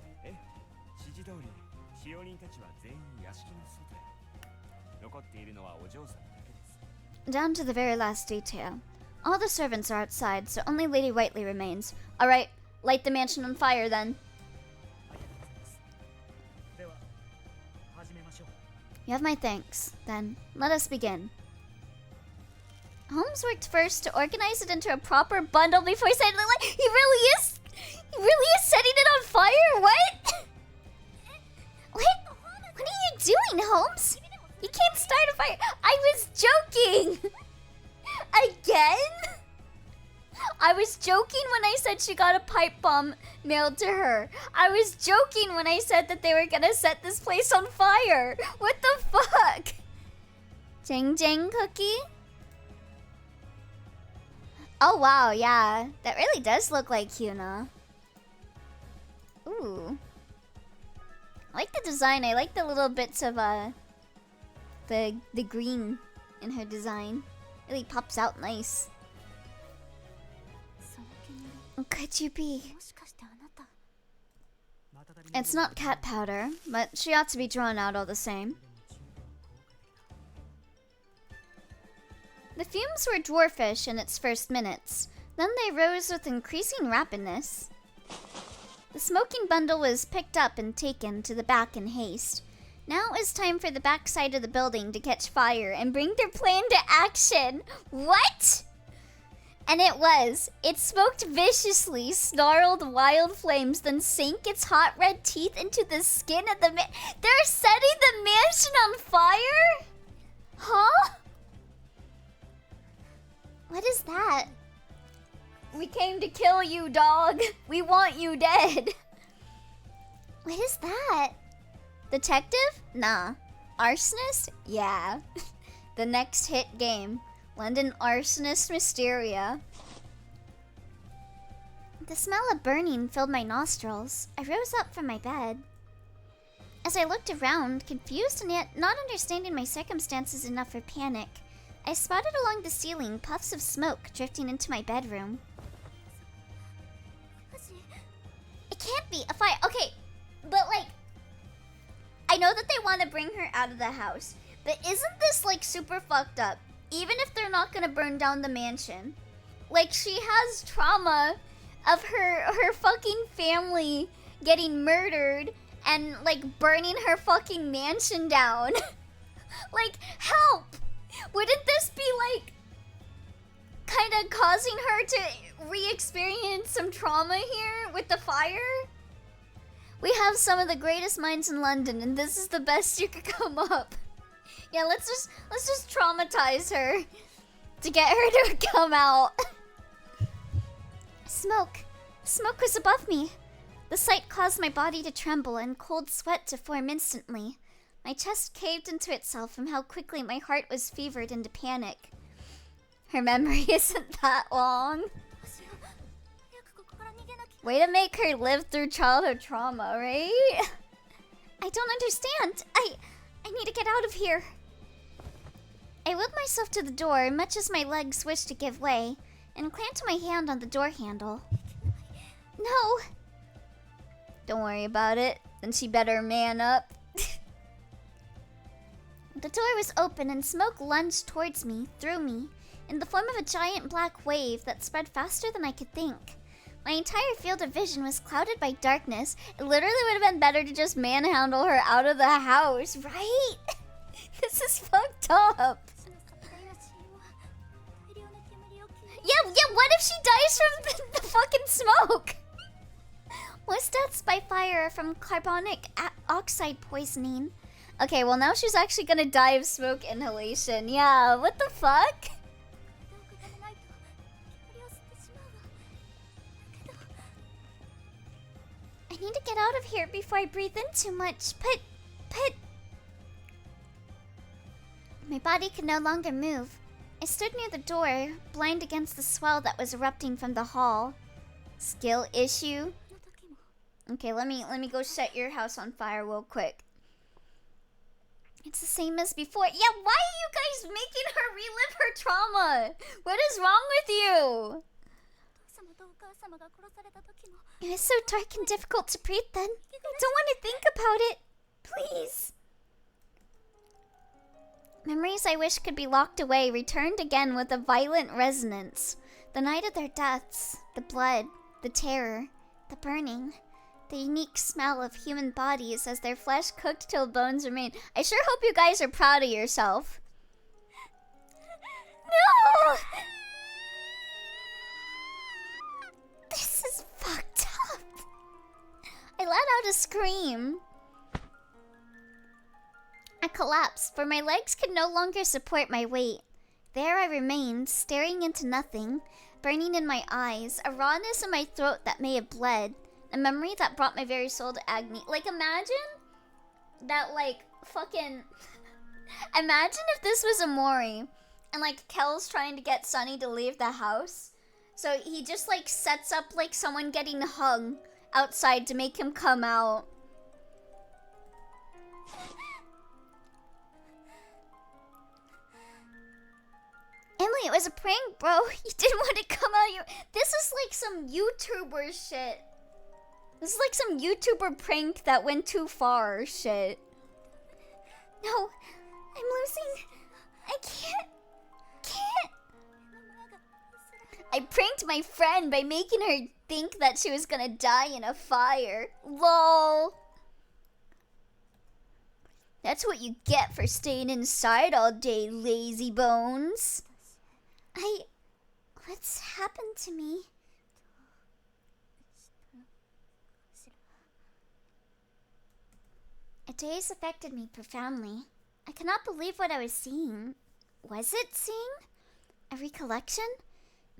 Down to the very last detail. All the servants are outside, so only Lady Whiteley remains. Alright, light the mansion on fire then. You have my thanks. Then, let us begin. Holmes worked first to organize it into a proper bundle before setting it light. He really is setting it on fire? What? What are you doing, Holmes? You can't start a fire. I was joking. Again? I was joking when I said she got a pipe bomb mailed to her. I was joking when I said that they were gonna set this place on fire. What the fuck? Jing Jing cookie? Oh wow, yeah. That really does look like Hyuna. Ooh. I like the design. I like the little bits of the green in her design. Really pops out nice. Could you be? It's not cat powder, but she ought to be drawn out all the same. The fumes were dwarfish in its first minutes. Then they rose with increasing rapidness. The smoking bundle was picked up and taken to the back in haste. Now it was time for the back side of the building to catch fire and bring their plan to action. What? And it was. It smoked viciously, snarled wild flames, then sank its hot red teeth into the skin of the man. They're setting the mansion on fire? Huh? What is that? We came to kill you, dog. We want you dead. What is that? Detective? Nah. Arsonist? Yeah. The next hit game. London Arsonist Mysteria. The smell of burning filled my nostrils. I rose up from my bed. As I looked around, confused and yet not understanding my circumstances enough for panic, I spotted along the ceiling puffs of smoke drifting into my bedroom. It can't be a fire. Okay, but like, I know that they want to bring her out of the house, but isn't this like super fucked up? Even if they're not gonna burn down the mansion, like she has trauma of her fucking family getting murdered and like burning her fucking mansion down. Like, help! Wouldn't this be like kind of causing her to re-experience some trauma here with the fire? We have some of the greatest minds in London, and this is the best you could come up. Yeah, let's just traumatize her to get her to come out. Smoke! Smoke was above me! The sight caused my body to tremble and cold sweat to form instantly. My chest caved into itself from how quickly my heart was fevered into panic. Her memory isn't that long. Way to make her live through childhood trauma, right? I don't understand. I need to get out of here. I willed myself to the door, much as my legs wished to give way, and clamped my hand on the door handle. No! Don't worry about it. Then she better man up. The door was open and smoke lunged towards me, through me, in the form of a giant black wave that spread faster than I could think. My entire field of vision was clouded by darkness. It literally would have been better to just manhandle her out of the house, right? This is fucked up. Yeah, what if she dies from the fucking smoke? Most deaths by fire are from carbonic oxide poisoning. Okay, well now she's actually gonna die of smoke inhalation. Yeah, what the fuck? I need to get out of here before I breathe in too much, but... My body could no longer move. I stood near the door, blind against the swell that was erupting from the hall. Skill issue? Okay, let me go set your house on fire real quick. It's the same as before. Yeah, why are you guys making her relive her trauma? What is wrong with you? It was so dark and difficult to breathe then. I don't want to think about it. Please. Memories I wish could be locked away returned again with a violent resonance. The night of their deaths, the blood, the terror, the burning, the unique smell of human bodies as their flesh cooked till bones remained. I sure hope you guys are proud of yourself. No! This is fucked up. I let out a scream. I collapsed, for my legs could no longer support my weight. There I remained, staring into nothing, burning in my eyes, a rawness in my throat that may have bled, a memory that brought my very soul to agony. Like, imagine that, like, fucking... Imagine if this was a Mori, and, like, Kel's trying to get Sunny to leave the house. So he just, like, sets up, like, someone getting hung outside to make him come out. Emily, it was a prank, bro. You didn't want to come out. This is like some YouTuber shit. This is like some YouTuber prank that went too far shit. No, I'm losing. I can't. I pranked my friend by making her think that she was gonna die in a fire. LOL. That's what you get for staying inside all day, lazy bones. What's happened to me? A daze affected me profoundly. I could not believe what I was seeing. Was it seeing? A recollection?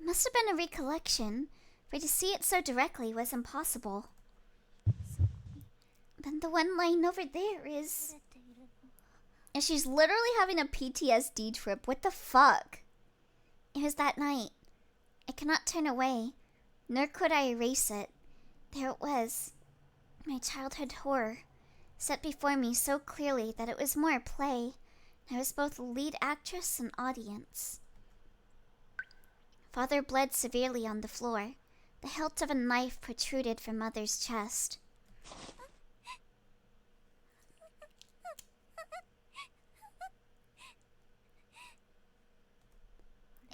It must have been a recollection, for to see it so directly was impossible. Then the one lying over there is... And she's literally having a PTSD trip. What the fuck? It was that night. I cannot turn away, nor could I erase it. There it was, my childhood horror, set before me so clearly that it was more play. I was both lead actress and audience. Father bled severely on the floor. The hilt of a knife protruded from Mother's chest.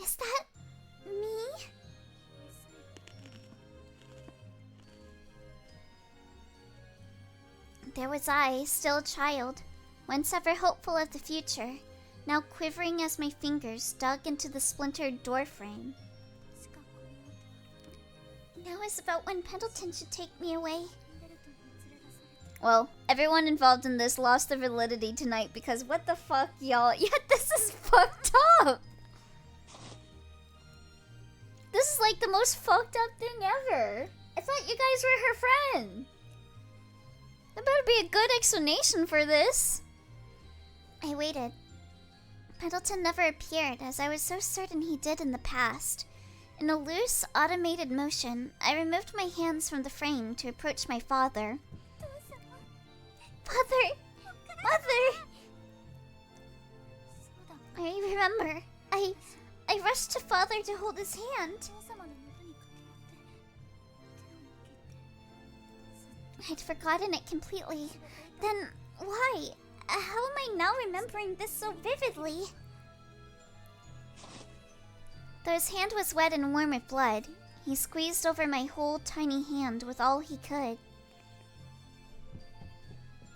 Is that me? There was I, still a child, once ever hopeful of the future, now quivering as my fingers dug into the splintered doorframe. Now is about when Pendleton should take me away. Well, everyone involved in this lost their validity tonight because what the fuck, y'all? Yeah, this is fucked up! This This is like the most fucked up thing ever. I thought you guys were her friend. There better be a good explanation for this. I waited. Pendleton never appeared, as I was so certain he did in the past. In a loose, automated motion, I removed my hands from the frame to approach my father. Father! Mother! I remember. I rushed to father to hold his hand. I'd forgotten it completely. Then, why? How am I now remembering this so vividly? Though his hand was wet and warm with blood, he squeezed over my whole tiny hand with all he could.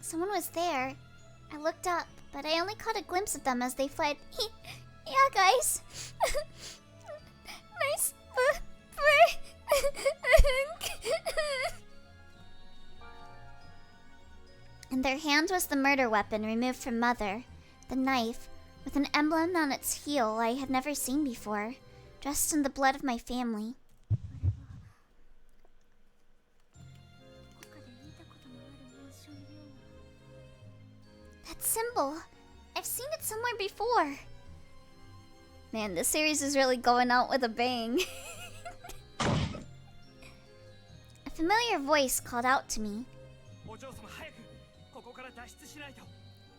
Someone was there. I looked up, but I only caught a glimpse of them as they fled. Yeah, guys. Nice. In their hand was the murder weapon removed from Mother, the knife, with an emblem on its heel I had never seen before, dressed in the blood of my family. That symbol, I've seen it somewhere before. Man, this series is really going out with a bang. A familiar voice called out to me.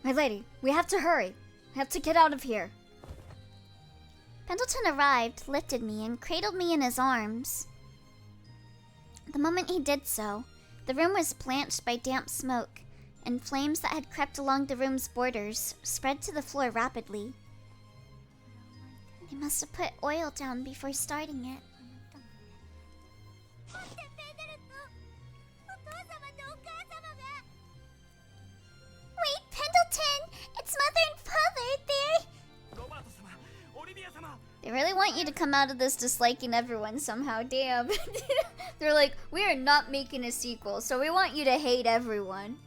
My lady, we have to hurry. I have to get out of here. Pendleton arrived, lifted me, and cradled me in his arms. The moment he did so, the room was blanched by damp smoke, and flames that had crept along the room's borders spread to the floor rapidly. They must have put oil down before starting it. Wait, Pendleton! It's Mother and Father! They really want you to come out of this disliking everyone somehow, damn. They're like, we are not making a sequel, so we want you to hate everyone.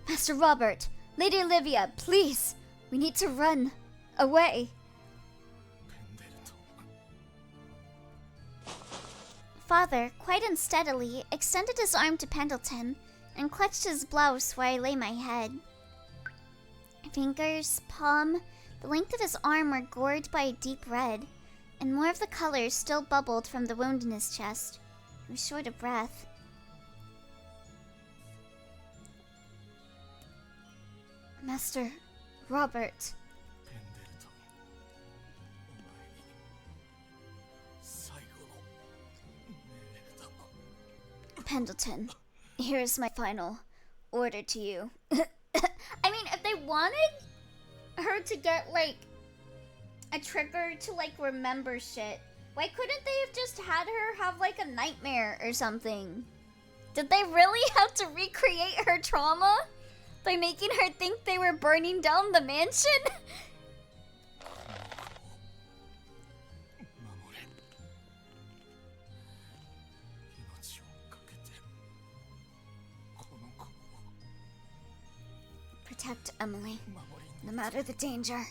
Master Robert, Lady Olivia, please! We need to run away. Father, quite unsteadily, extended his arm to Pendleton and clutched his blouse where I lay my head. Fingers, palm, the length of his arm were gored by a deep red, and more of the color still bubbled from the wound in his chest. He was short of breath. Master Robert. Pendleton, here's my final order to you. I mean, if they wanted her to get, like, a trigger to, like, remember shit, why couldn't they have just had her have, like, a nightmare or something? Did they really have to recreate her trauma by making her think they were burning down the mansion? Protect Emily, no matter the danger.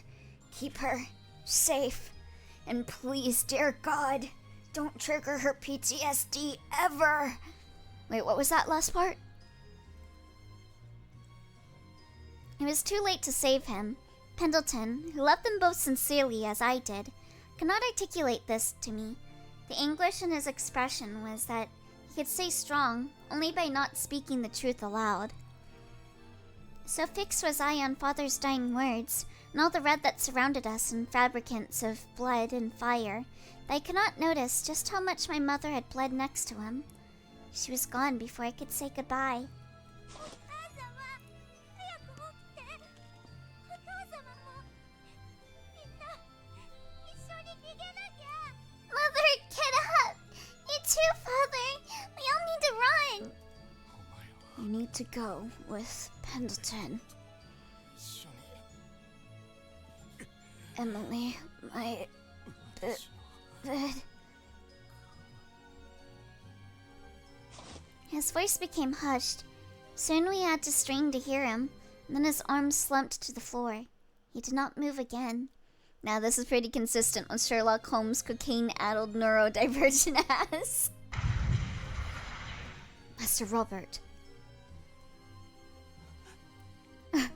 Keep her safe. And please, dear God, don't trigger her PTSD ever. Wait, what was that last part? It was too late to save him. Pendleton, who loved them both sincerely as I did, could not articulate this to me. The anguish in his expression was that he could stay strong only by not speaking the truth aloud. So fixed was I on Father's dying words, and all the red that surrounded us in fabricants of blood and fire, that I could not notice just how much my mother had bled next to him. She was gone before I could say goodbye. Mother, get up! You too, Father! We all need to run! You need to go with Pendleton. Emily, my bed. His voice became hushed. Soon we had to strain to hear him, and then his arms slumped to the floor. He did not move again. Now this is pretty consistent with Sherlock Holmes' cocaine-addled neurodivergent ass. Master Robert. Father!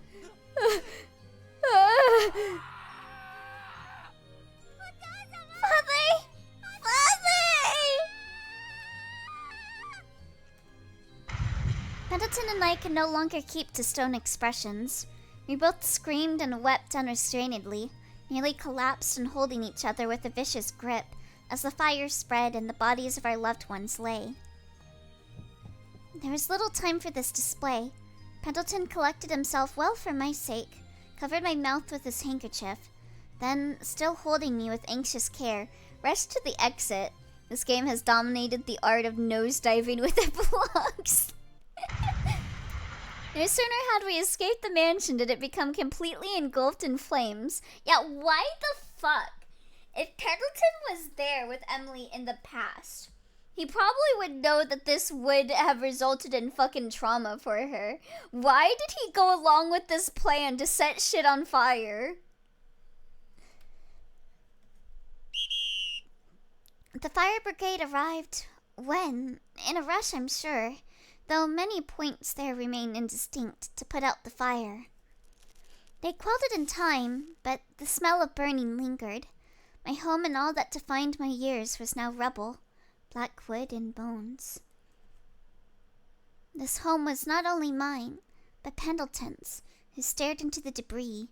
Pendleton and I could no longer keep to stone expressions. We both screamed and wept unrestrainedly, nearly collapsed and holding each other with a vicious grip as the fire spread and the bodies of our loved ones lay. There was little time for this display. Pendleton collected himself well for my sake, covered my mouth with his handkerchief, then, still holding me with anxious care, rushed to the exit. This game has dominated the art of nosediving with epilogues. No sooner had we escaped the mansion did it become completely engulfed in flames. Yeah, why the fuck? If Pendleton was there with Emily in the past, he probably would know that this would have resulted in fucking trauma for her. Why did he go along with this plan to set shit on fire? The fire brigade arrived when, in a rush I'm sure, though many points there remain indistinct to put out the fire. They quelled it in time, but the smell of burning lingered. My home and all that defined my years was now rubble, black wood and bones. This home was not only mine, but Pendleton's, who stared into the debris.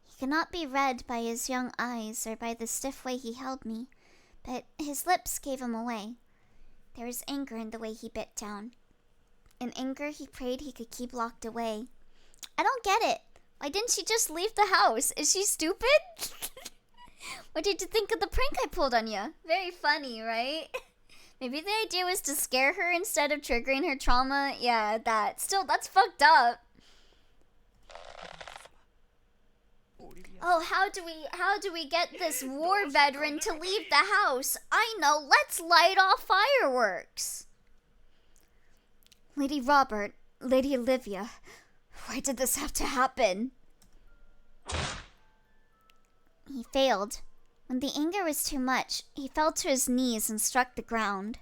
He could not be read by his young eyes or by the stiff way he held me, but his lips gave him away. There was anger in the way he bit down. In anger he prayed he could keep locked away. I don't get it. Why didn't she just leave the house? Is she stupid? What did you think of the prank I pulled on you? Very funny, right? Maybe the idea was to scare her instead of triggering her trauma. Yeah, that. Still, that's fucked up. Oh, how do we get this war veteran to leave the house? I know, let's light off fireworks. Lady Robert, Lady Olivia, why did this have to happen? He failed. When the anger was too much, he fell to his knees and struck the ground.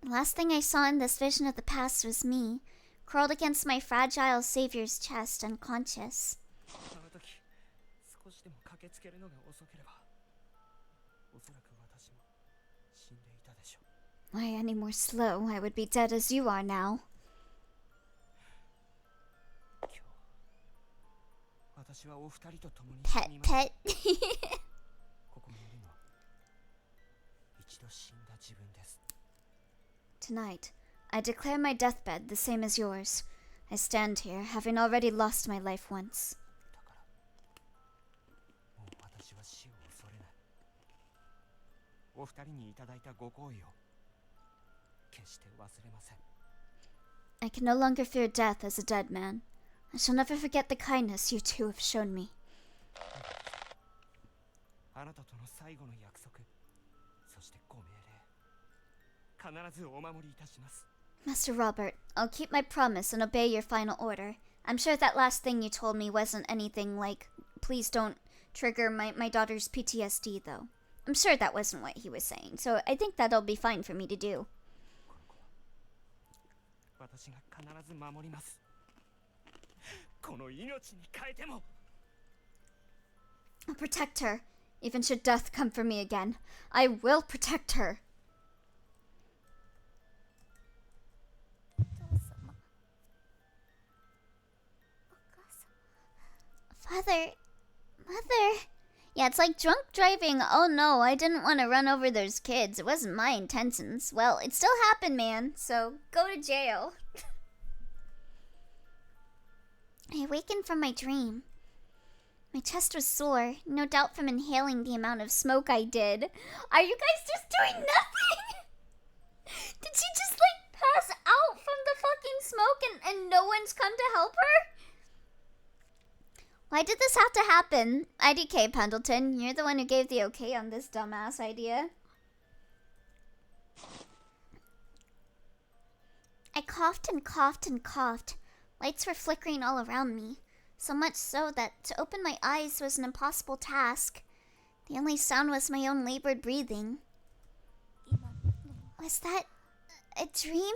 The last thing I saw in this vision of the past was me, curled against my fragile savior's chest, unconscious. Why any more slow, I would be dead as you are now. Pet, pet. Tonight, I declare my deathbed the same as yours. I stand here, having already lost my life once. I can no longer fear death as a dead man. I shall never forget the kindness you two have shown me. Master Robert, I'll keep my promise and obey your final order. I'm sure that last thing you told me wasn't anything like, please don't trigger my daughter's PTSD, though. I'm sure that wasn't what he was saying, so I think that'll be fine for me to do. I'll protect her, even should death come for me again. I will protect her. Father, Mother. Yeah, it's like drunk driving. Oh no, I didn't want to run over those kids. It wasn't my intentions. Well, it still happened, man, so go to jail. I awakened from my dream. My chest was sore, no doubt from inhaling the amount of smoke I did. Are you guys just doing nothing? Did she just, like, pass out from the fucking smoke and no one's come to help her? Why did this have to happen? IDK, Pendleton, you're the one who gave the okay on this dumbass idea. I coughed and coughed and coughed. Lights were flickering all around me. So much so that to open my eyes was an impossible task. The only sound was my own labored breathing. Was that a dream?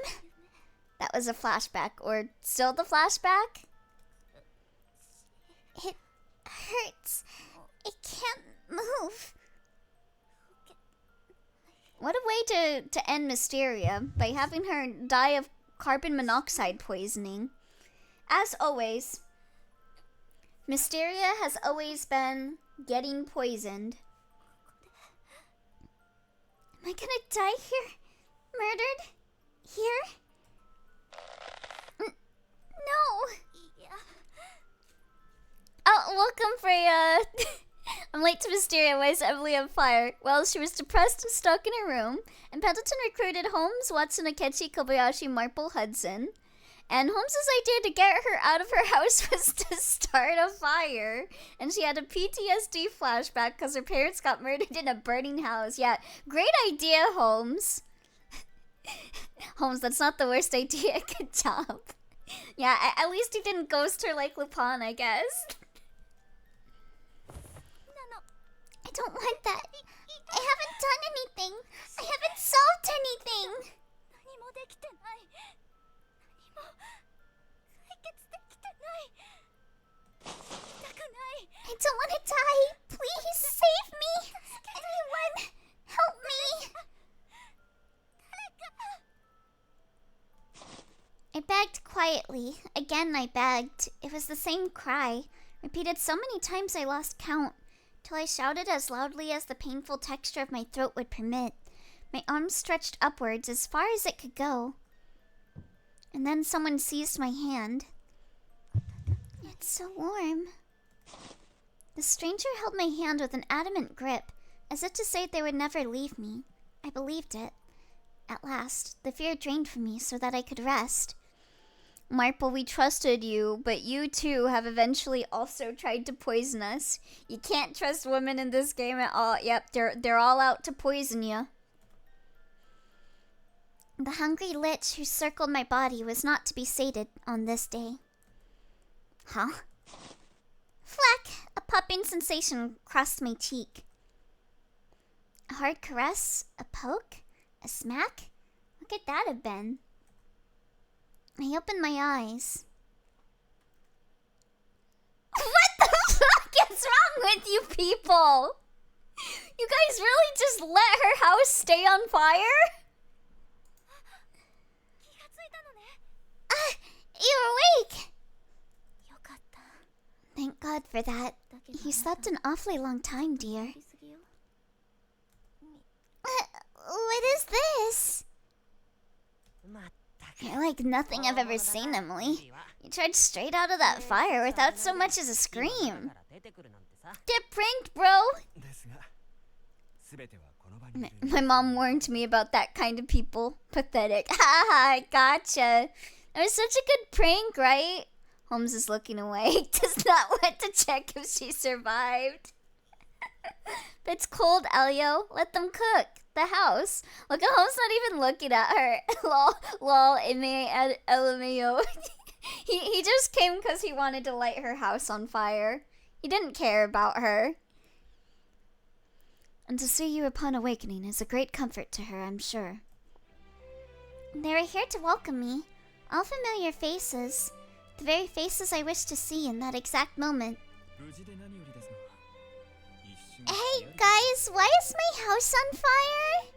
That was a flashback, or still the flashback? It hurts. It can't move. What a way to end Mysteria, by having her die of carbon monoxide poisoning. As always, Mysteria has always been getting poisoned. Am I gonna die here? Murdered? Here? No! Oh, welcome, Freya! I'm late to Mysteria. Why is Emily on fire? Well, she was depressed and stuck in her room, and Pendleton recruited Holmes, Watson, Akechis, Kobayashi, Marple, Hudson. And Holmes's idea to get her out of her house was to start a fire. And she had a PTSD flashback because her parents got murdered in a burning house. Yeah, great idea, Holmes. Holmes, that's not the worst idea. Good job. Yeah, at least he didn't ghost her like Lupin, I guess. I don't want that. I haven't done anything. I haven't solved anything. I don't want to die. Please save me. Anyone, help me. I begged quietly. Again, I begged. It was the same cry, repeated so many times I lost count, till I shouted as loudly as the painful texture of my throat would permit. My arms stretched upwards as far as it could go. And then someone seized my hand. It's so warm. The stranger held my hand with an adamant grip, as if to say they would never leave me. I believed it. At last, the fear drained from me so that I could rest. Marple, we trusted you, but you too have eventually also tried to poison us. You can't trust women in this game at all. Yep, they're all out to poison you. The hungry lich who circled my body was not to be sated on this day. Huh? Flack! A popping sensation crossed my cheek. A hard caress? A poke? A smack? What could that have been? I opened my eyes. What the fuck is wrong with you people? You guys really just let her house stay on fire? You're awake! Thank God for that. You slept an awfully long time, dear. What is this? You're like nothing I've ever seen, Emily. You charged straight out of that fire without so much as a scream. Get pranked, bro! My mom warned me about that kind of people. Pathetic. Haha, gotcha. That was such a good prank, right? Holmes is looking away. Does not want to check if she survived. It's cold, Elio. Let them cook. The house. Look at Holmes not even looking at her. lol, LMAO. He just came because he wanted to light her house on fire. He didn't care about her. And to see you upon awakening is a great comfort to her, I'm sure. They were here to welcome me. All familiar faces. The very faces I wished to see in that exact moment. Hey guys, why is my house on fire?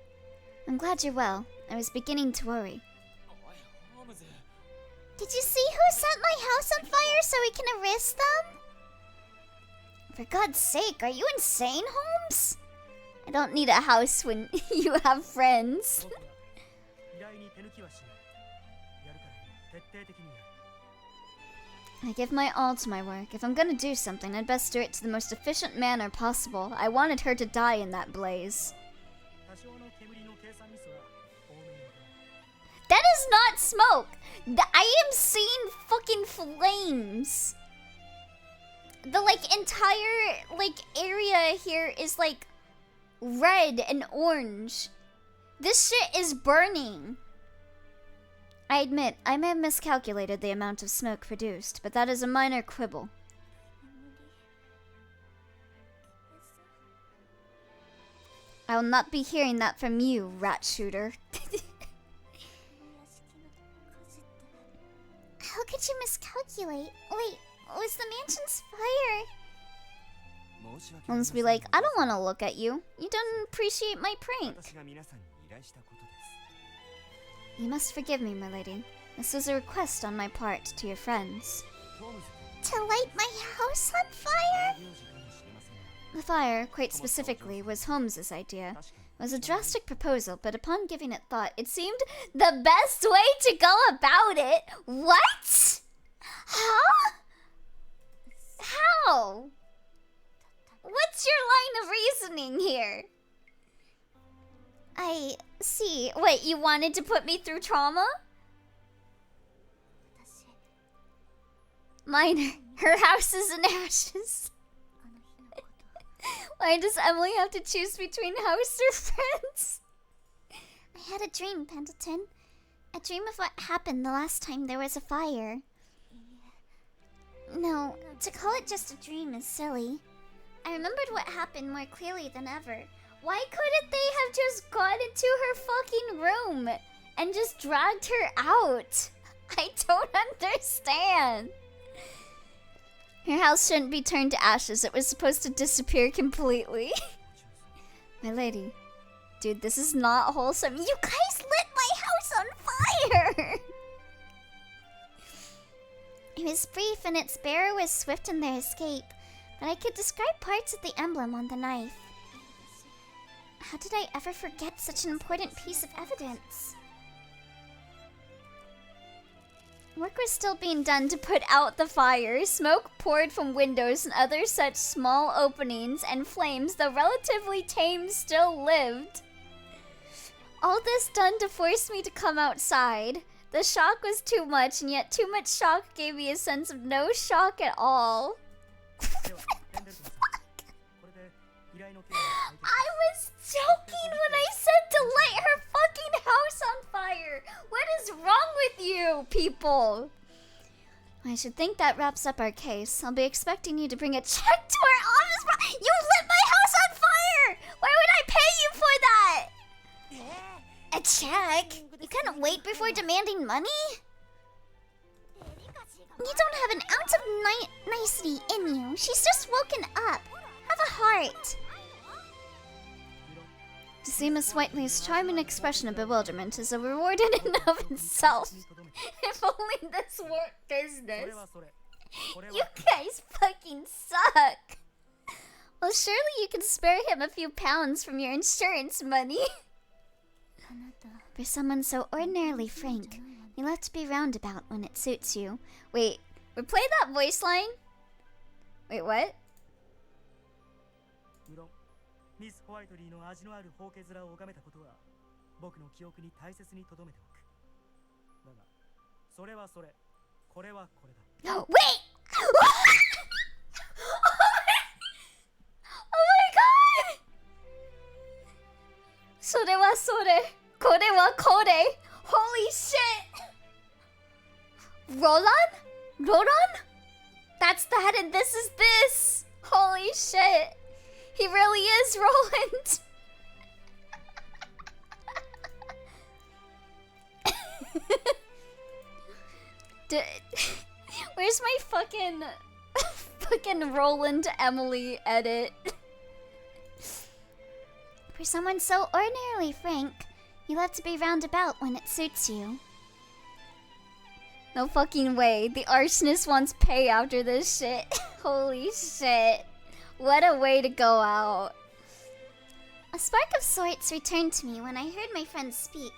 I'm glad you're well. I was beginning to worry. Did you see who set my house on fire so we can arrest them? For God's sake, are you insane, Holmes? I don't need a house when you have friends. I give my all to my work. If I'm gonna do something, I'd best do it to the most efficient manner possible. I wanted her to die in that blaze. That is not smoke! I am seeing fucking flames! The, entire, area here is, red and orange. This shit is burning. I admit, I may have miscalculated the amount of smoke produced, but that is a minor quibble. I will not be hearing that from you, rat shooter. How could you miscalculate? Wait, was the mansion's fire? Holmes be like, I don't want to look at you. You don't appreciate my prank. You must forgive me, my lady. This was a request on my part to your friends. To light my house on fire? The fire, quite specifically, was Holmes's idea. It was a drastic proposal, but upon giving it thought, it seemed the best way to go about it. What? How? What's your line of reasoning here? I see. Wait, you wanted to put me through trauma? Minor, her house is in ashes. Why does Emily have to choose between house or friends? I had a dream, Pendleton. A dream of what happened the last time there was a fire. No, to call it just a dream is silly. I remembered what happened more clearly than ever. Why couldn't they have just gone into her fucking room and just dragged her out? I don't understand. Her house shouldn't be turned to ashes. It was supposed to disappear completely. My lady. Dude, this is not wholesome. You guys lit my house on fire! It was brief and its bearer was swift in their escape, but I could describe parts of the emblem on the knife. How did I ever forget such an important piece of evidence? Work was still being done to put out the fire. Smoke poured from windows and other such small openings, and flames, though relatively tame, still lived. All this done to force me to come outside. The shock was too much, and yet too much shock gave me a sense of no shock at all. I was joking when I said to light her fucking house on fire. What is wrong with you, people? I should think that wraps up our case. I'll be expecting you to bring a check to our office. You lit my house on fire! Why would I pay you for that? A check? You couldn't wait before demanding money? You don't have an ounce of nicety in you. She's just woken up. Have a heart. To see Miss Whiteley's charming expression of bewilderment is a reward in and of itself. If only this weren't business. You guys fucking suck. Well, surely you can spare him a few pounds from your insurance money. For someone so ordinarily frank, you love to be roundabout when it suits you. Wait, replay that voice line? Wait, what? ミス・ホワイトリーの味のあるホウケ面を拝めたことは僕の記憶に大切に留めておく。だが、それはそれ、これはこれだ。Wait! Oh my god! それはそれ、これはこれ。Holy shit! Roland? Roland? That's that and this is this. Holy shit. He really is Roland. Where's my fucking Roland Emily edit? For someone so ordinarily frank, you love to be roundabout when it suits you. No fucking way. The arsonist wants pay after this shit. Holy shit. What a way to go out. A spark of sorts returned to me when I heard my friends speak.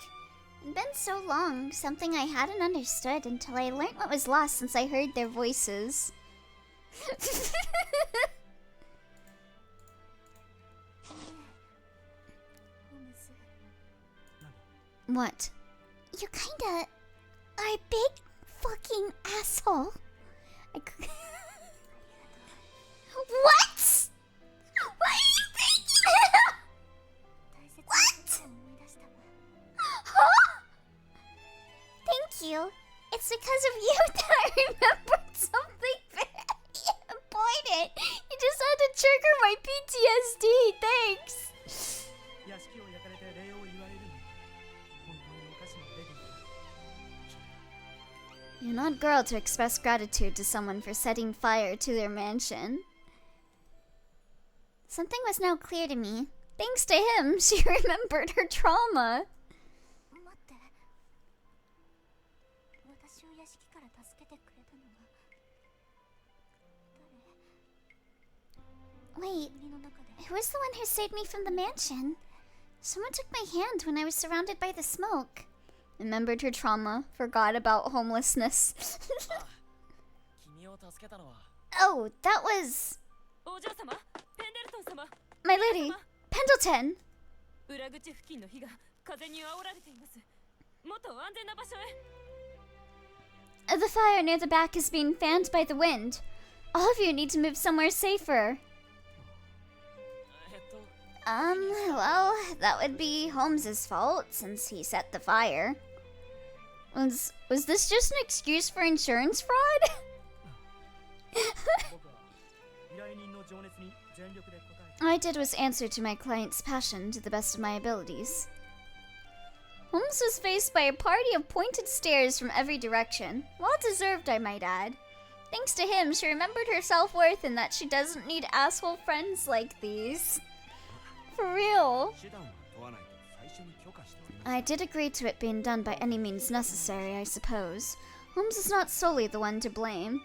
It'd been so long, something I hadn't understood until I learned what was lost since I heard their voices. What? You kinda are a big fucking asshole. What? What are you thinking? What? Huh? Thank you. It's because of you that I remembered something very important. You just had to trigger my PTSD. Thanks. You're not girl to express gratitude to someone for setting fire to their mansion. Something was now clear to me. Thanks to him, she remembered her trauma. Wait, who was the one who saved me from the mansion? Someone took my hand when I was surrounded by the smoke. Remembered her trauma, forgot about homelessness. Oh, that was... my lady, Pendleton! The fire near the back is being fanned by the wind. All of you need to move somewhere safer. Well, that would be Holmes's fault, since he set the fire. Was this just an excuse for insurance fraud? All I did was answer to my client's passion to the best of my abilities. Holmes was faced by a party of pointed stares from every direction. Well deserved, I might add. Thanks to him, she remembered her self-worth and that she doesn't need asshole friends like these. For real. I did agree to it being done by any means necessary, I suppose. Holmes is not solely the one to blame.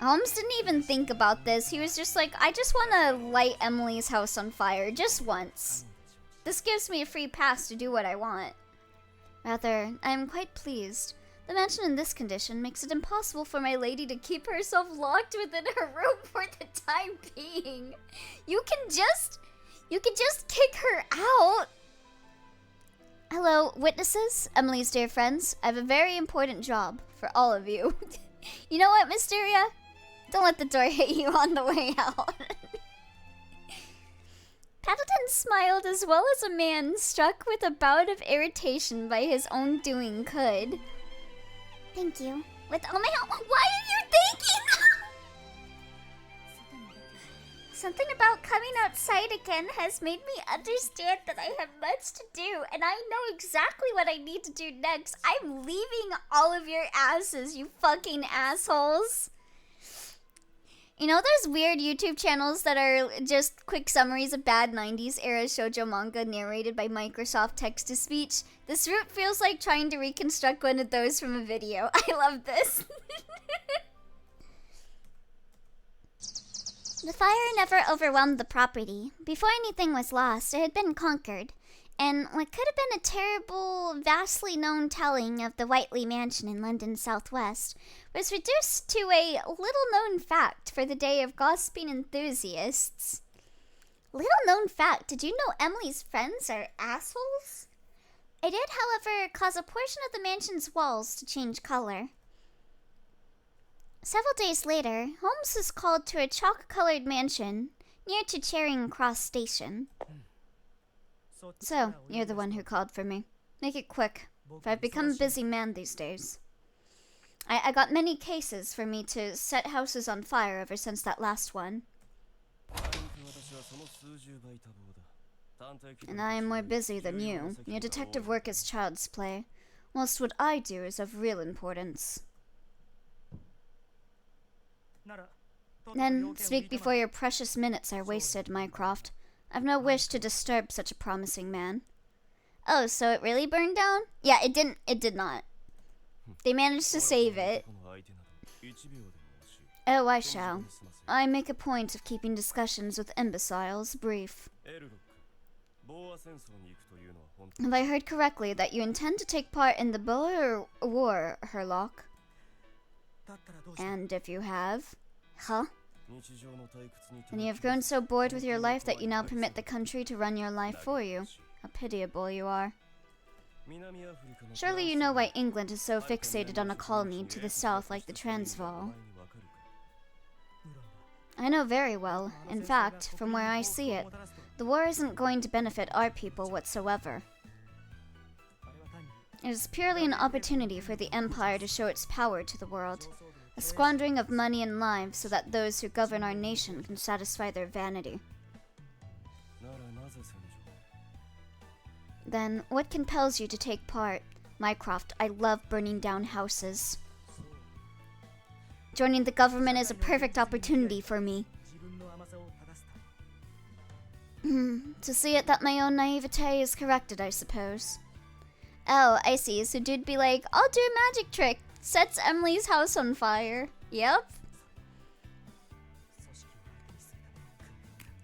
Holmes didn't even think about this. He was just like, I just want to light Emily's house on fire, just once. This gives me a free pass to do what I want. Rather, I am quite pleased. The mansion in this condition makes it impossible for my lady to keep herself locked within her room for the time being. You can just kick her out. Hello, witnesses, Emily's dear friends. I have a very important job for all of you. You know what, Mysteria? Don't let the door hit you on the way out. Pendleton smiled as well as a man struck with a bout of irritation by his own doing could. Thank you. With all my help. Why are you thanking? Something about coming outside again has made me understand that I have much to do, and I know exactly what I need to do next. I'm leaving all of your asses, you fucking assholes. You know those weird YouTube channels that are just quick summaries of bad 90s era shoujo manga narrated by Microsoft text-to-speech? This route feels like trying to reconstruct one of those from a video. I love this. The fire never overwhelmed the property. Before anything was lost, it had been conquered. And what could have been a terrible, vastly known telling of the Whiteley Mansion in London's southwest was reduced to a little-known fact for the day of gossiping enthusiasts. Little-known fact, did you know Emily's friends are assholes? It did, however, cause a portion of the mansion's walls to change color. Several days later, Holmes was called to a chalk-colored mansion near to Charing Cross Station. So, you're the one who called for me. Make it quick, for I've become a busy man these days. I got many cases for me to set houses on fire ever since that last one. And I am more busy than you. Your detective work is child's play, whilst what I do is of real importance. Then, speak before your precious minutes are wasted, Mycroft. I've no wish to disturb such a promising man. Oh, so it really burned down? Yeah, it did not. They managed to save it. Oh, I shall. I make a point of keeping discussions with imbeciles brief. Have I heard correctly that you intend to take part in the Boer War, Herlock? And if you have, huh? Then you have grown so bored with your life that you now permit the country to run your life for you. How pitiable you are. Surely you know why England is so fixated on a colony to the south like the Transvaal. I know very well. In fact, from where I see it, the war isn't going to benefit our people whatsoever. It is purely an opportunity for the Empire to show its power to the world. A squandering of money and lives so that those who govern our nation can satisfy their vanity. Then, what compels you to take part? Mycroft, I love burning down houses. Joining the government is a perfect opportunity for me. 自分の甘さを正すため To see it that my own naivete is corrected, I suppose. Oh, I see. So dude'd be like, I'll do a magic trick. Sets Emily's house on fire. Yep. 組織を相手にするための訓練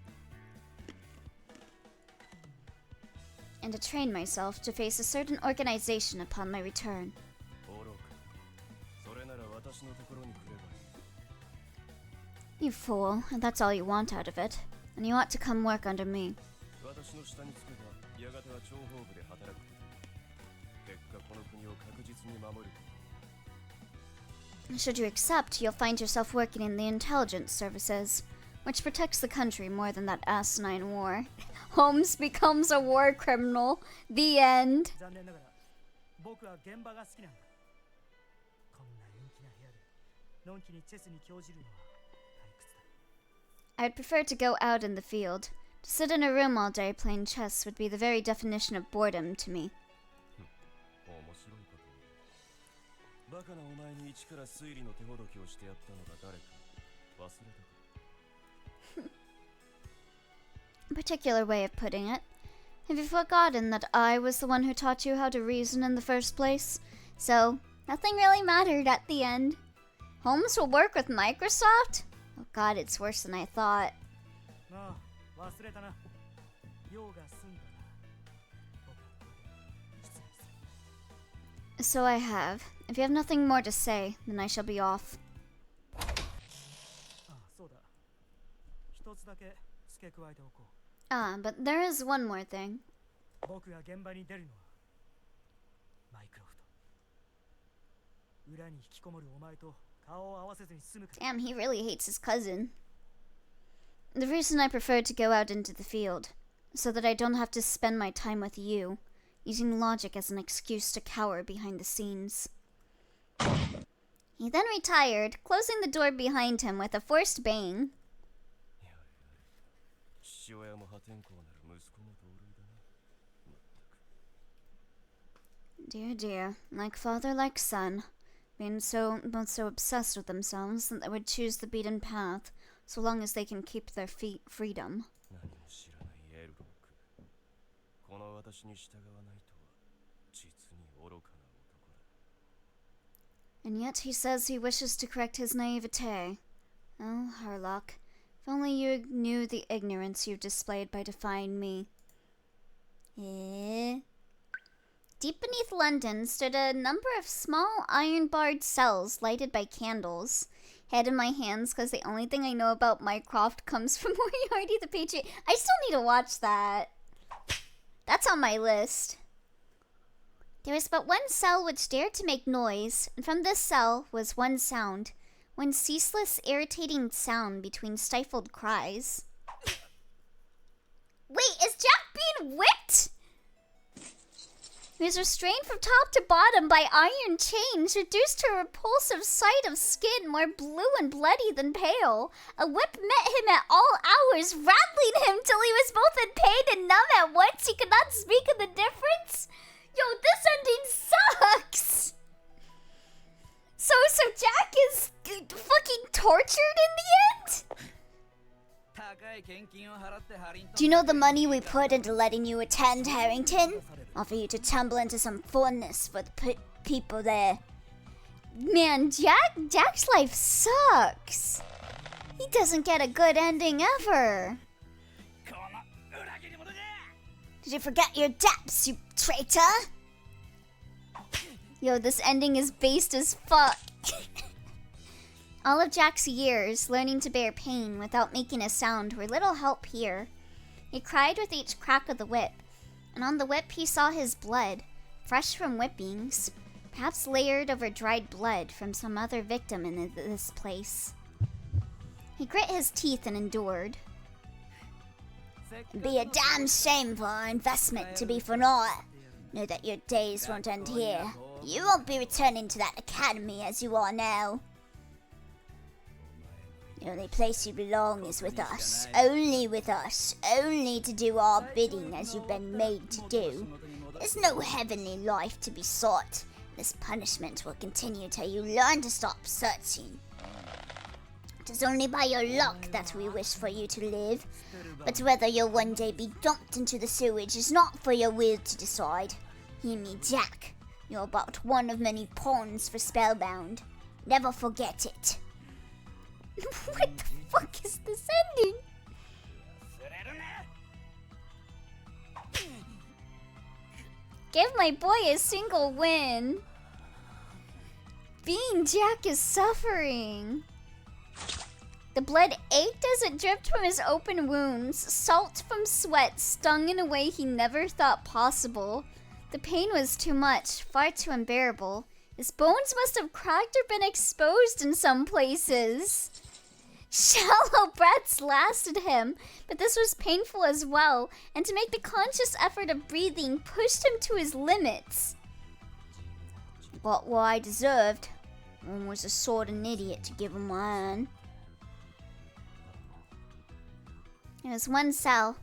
だ And to train myself to face a certain organization upon my return. 愚かそれなら私のところに来ればいい You fool. That's all you want out of it. And you ought to come work under me. 私の下につけばやがては諜報部で働く結果この国を確実に守る Should you accept, you'll find yourself working in the intelligence services, which protects the country more than that asinine war. Holmes becomes a war criminal. The end. 残念ながら僕は現場が好きなんだこんな陰気な部屋でのんきにチェスに興じるのは退屈だ I'd prefer to go out in the field. To sit in a room all day playing chess would be the very definition of boredom to me. 面白いことバカなお前に一から推理の手ほどきをしてやったのが誰か忘れたか A particular way of putting it. Have you forgotten that I was the one who taught you how to reason in the first place? So, nothing really mattered at the end. Holmes will work with Microsoft? Oh god, it's worse than I thought. ああ忘れたな用が済んだな僕はこれで失礼する So I have. If you have nothing more to say, then I shall be off. ああそうだ一つだけ付け加えておこう Ah, but there is one more thing. 僕が現場に出るのはマイクロフト裏に引きこもるお前と顔を合わせずに済むから Damn, he really hates his cousin. The reason I prefer to go out into the field, so that I don't have to spend my time with you, using logic as an excuse to cower behind the scenes. He then retired, closing the door behind him with a forced bang. 父親も破天荒なる息子も同類だなまったく Dear, dear, like father, like son, being both so obsessed with themselves that they would choose the beaten path, so long as they can keep their freedom. 何も知らないエルロックこの私に従わないとは実に愚かな男だ And yet he says he wishes to correct his naivete. Oh, Harlock, if only you knew the ignorance you've displayed by defying me. Deep beneath London stood a number of small iron-barred cells lighted by candles. Head in my hands, because the only thing I know about Mycroft comes from Moriarty the Patriot. I still need to watch that. That's on my list. There was but one cell which dared to make noise, and from this cell was one sound. One ceaseless, irritating sound between stifled cries. Wait, is Jack being whipped? He was restrained from top to bottom by iron chains, reduced to a repulsive sight of skin more blue and bloody than pale. A whip met him at all hours, rattling him till he was both in pain and numb at once. He could not speak of the difference. Yo, this ending sucks! So Jack is fucking tortured in the end? Do you know the money we put into letting you attend Harrington? Offer you to tumble into some fondness for the people there. Man, Jack's life sucks. He doesn't get a good ending ever. Did you forget your debts, you traitor? Yo, this ending is based as fuck. All of Jack's years learning to bear pain without making a sound were little help here. He cried with each crack of the whip, and on the whip he saw his blood, fresh from whippings, perhaps layered over dried blood from some other victim in this place. He grit his teeth and endured. It'd be a damn shame for our investment to be for naught. Know that your days won't end here. You won't be returning to that academy as you are now. The only place you belong is with us. Only with us. Only to do our bidding as you've been made to do. There's no heavenly life to be sought. This punishment will continue till you learn to stop searching. It is only by your luck that we wish for you to live, but whether you'll one day be dumped into the sewage is not for your will to decide. Hear me, Jack. You're but one of many pawns for Spellbound. Never forget it. What the fuck is this ending? Give my boy a single win. Being Jack is suffering. The blood ached as it dripped from his open wounds. Salt from sweat stung in a way he never thought possible. The pain was too much, far too unbearable. His bones must have cracked or been exposed in some places. Shallow breaths lasted him, but this was painful as well, and to make the conscious effort of breathing pushed him to his limits. But what I deserved, one was a sort of idiot to give him my own. It was one cell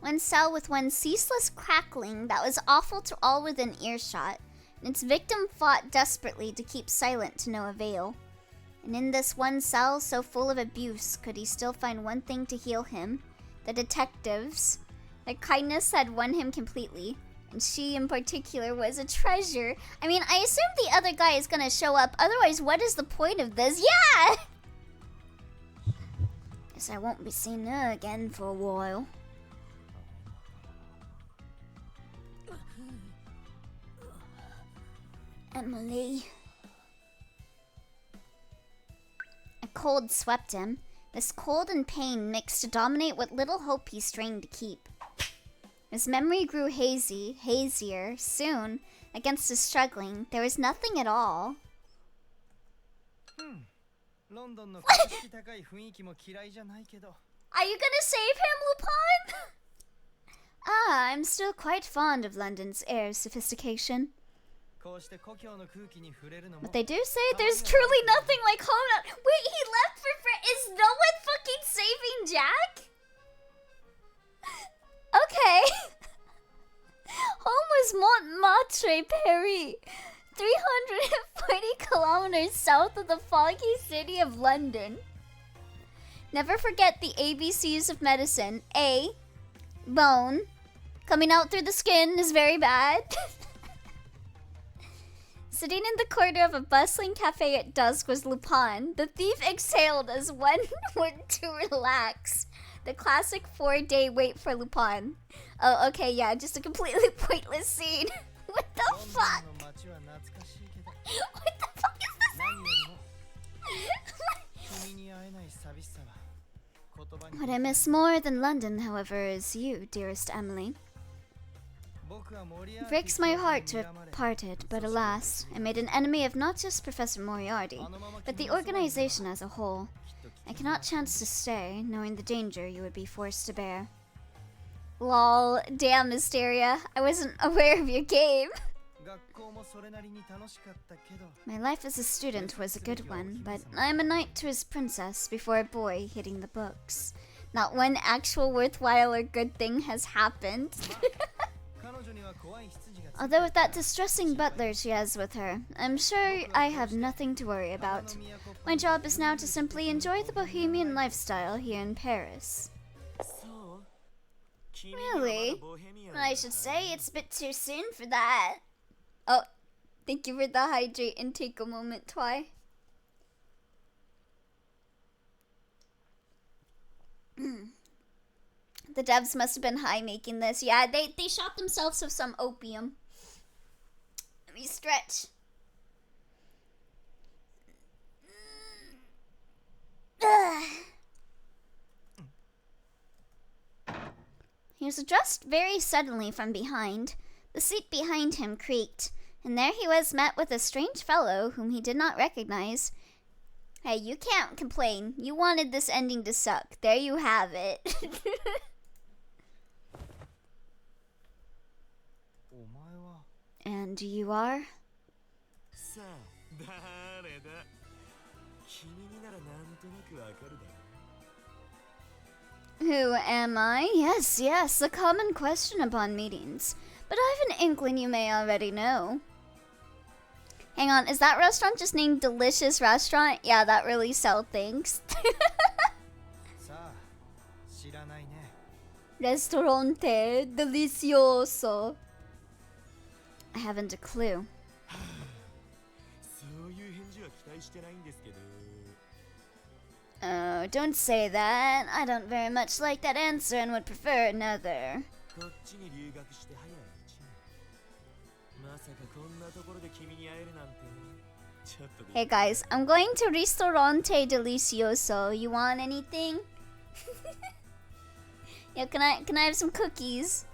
with one ceaseless crackling that was awful to all within earshot, and its victim fought desperately to keep silent to no avail. And in this one cell so full of abuse, could he still find one thing to heal him? The detectives. Their kindness had won him completely, and she in particular was a treasure. I mean, I assume the other guy is gonna show up, otherwise what is the point of this? Yeah! Guess I won't be seeing her again for a while. Emily. A cold swept him. This cold and pain mixed to dominate what little hope he strained to keep. His memory grew hazy, hazier. Soon, against his struggling, there was nothing at all. Are you gonna save him, Lupin? I'm still quite fond of London's air of sophistication. But they do say there's truly nothing like home. Wait, he left for Is no one fucking saving Jack? Okay. Home was Montmartre, Paris. 340 kilometers south of the foggy city of London. Never forget the ABCs of medicine. A. Bone. Coming out through the skin is very bad. Sitting in the corner of a bustling cafe at dusk was Lupin. The thief exhaled as one went to relax. The classic 4-day wait for Lupin. Oh, okay, yeah, just a completely pointless scene. What the fuck? What the fuck is this? What I miss more than London, however, is you, dearest Emily. It breaks my heart to have parted, but alas, I made an enemy of not just Professor Moriarty, but the organization as a whole. I cannot chance to stay, knowing the danger you would be forced to bear. Lol, damn Mysteria, I wasn't aware of your game. My life as a student was a good one, but I am a knight to his princess before a boy hitting the books. Not one actual worthwhile or good thing has happened. Although with that distressing butler she has with her, I'm sure I have nothing to worry about. My job is now to simply enjoy the bohemian lifestyle here in Paris. Really? I should say it's a bit too soon for that. Oh, thank you for the hydrate and take a moment, Twy. The devs must have been high making this. Yeah, they shot themselves with some opium. Let me stretch. He was addressed very suddenly from behind. The seat behind him creaked, and there he was met with a strange fellow whom he did not recognize. Hey, you can't complain. You wanted this ending to suck. There you have it. And you are? Who am I? Yes, a common question upon meetings. but I have an inkling you may already know. Hang on, is that restaurant just named Delicious Restaurant? Yeah, that really sells things. Restaurante delicioso. I haven't a clue. Oh, don't say that. I don't very much like that answer and would prefer another. Hey guys, I'm going to Ristorante Delicioso. You want anything? Yeah, can I have some cookies?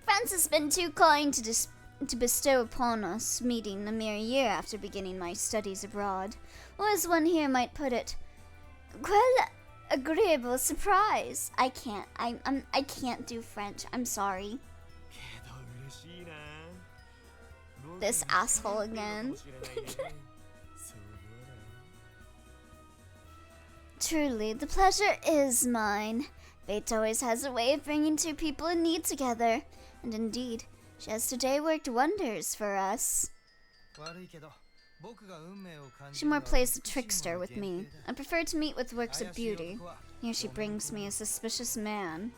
France has been too kind to bestow upon us, meeting a mere year after beginning my studies abroad. Or as one here might put it, quelle agreeable surprise. I can't do French. I'm sorry. This asshole again. Truly, the pleasure is mine. Fate always has a way of bringing two people in need together. And indeed, she has today worked wonders for us. She more plays the trickster with me. I prefer to meet with works of beauty. Here she brings me a suspicious man.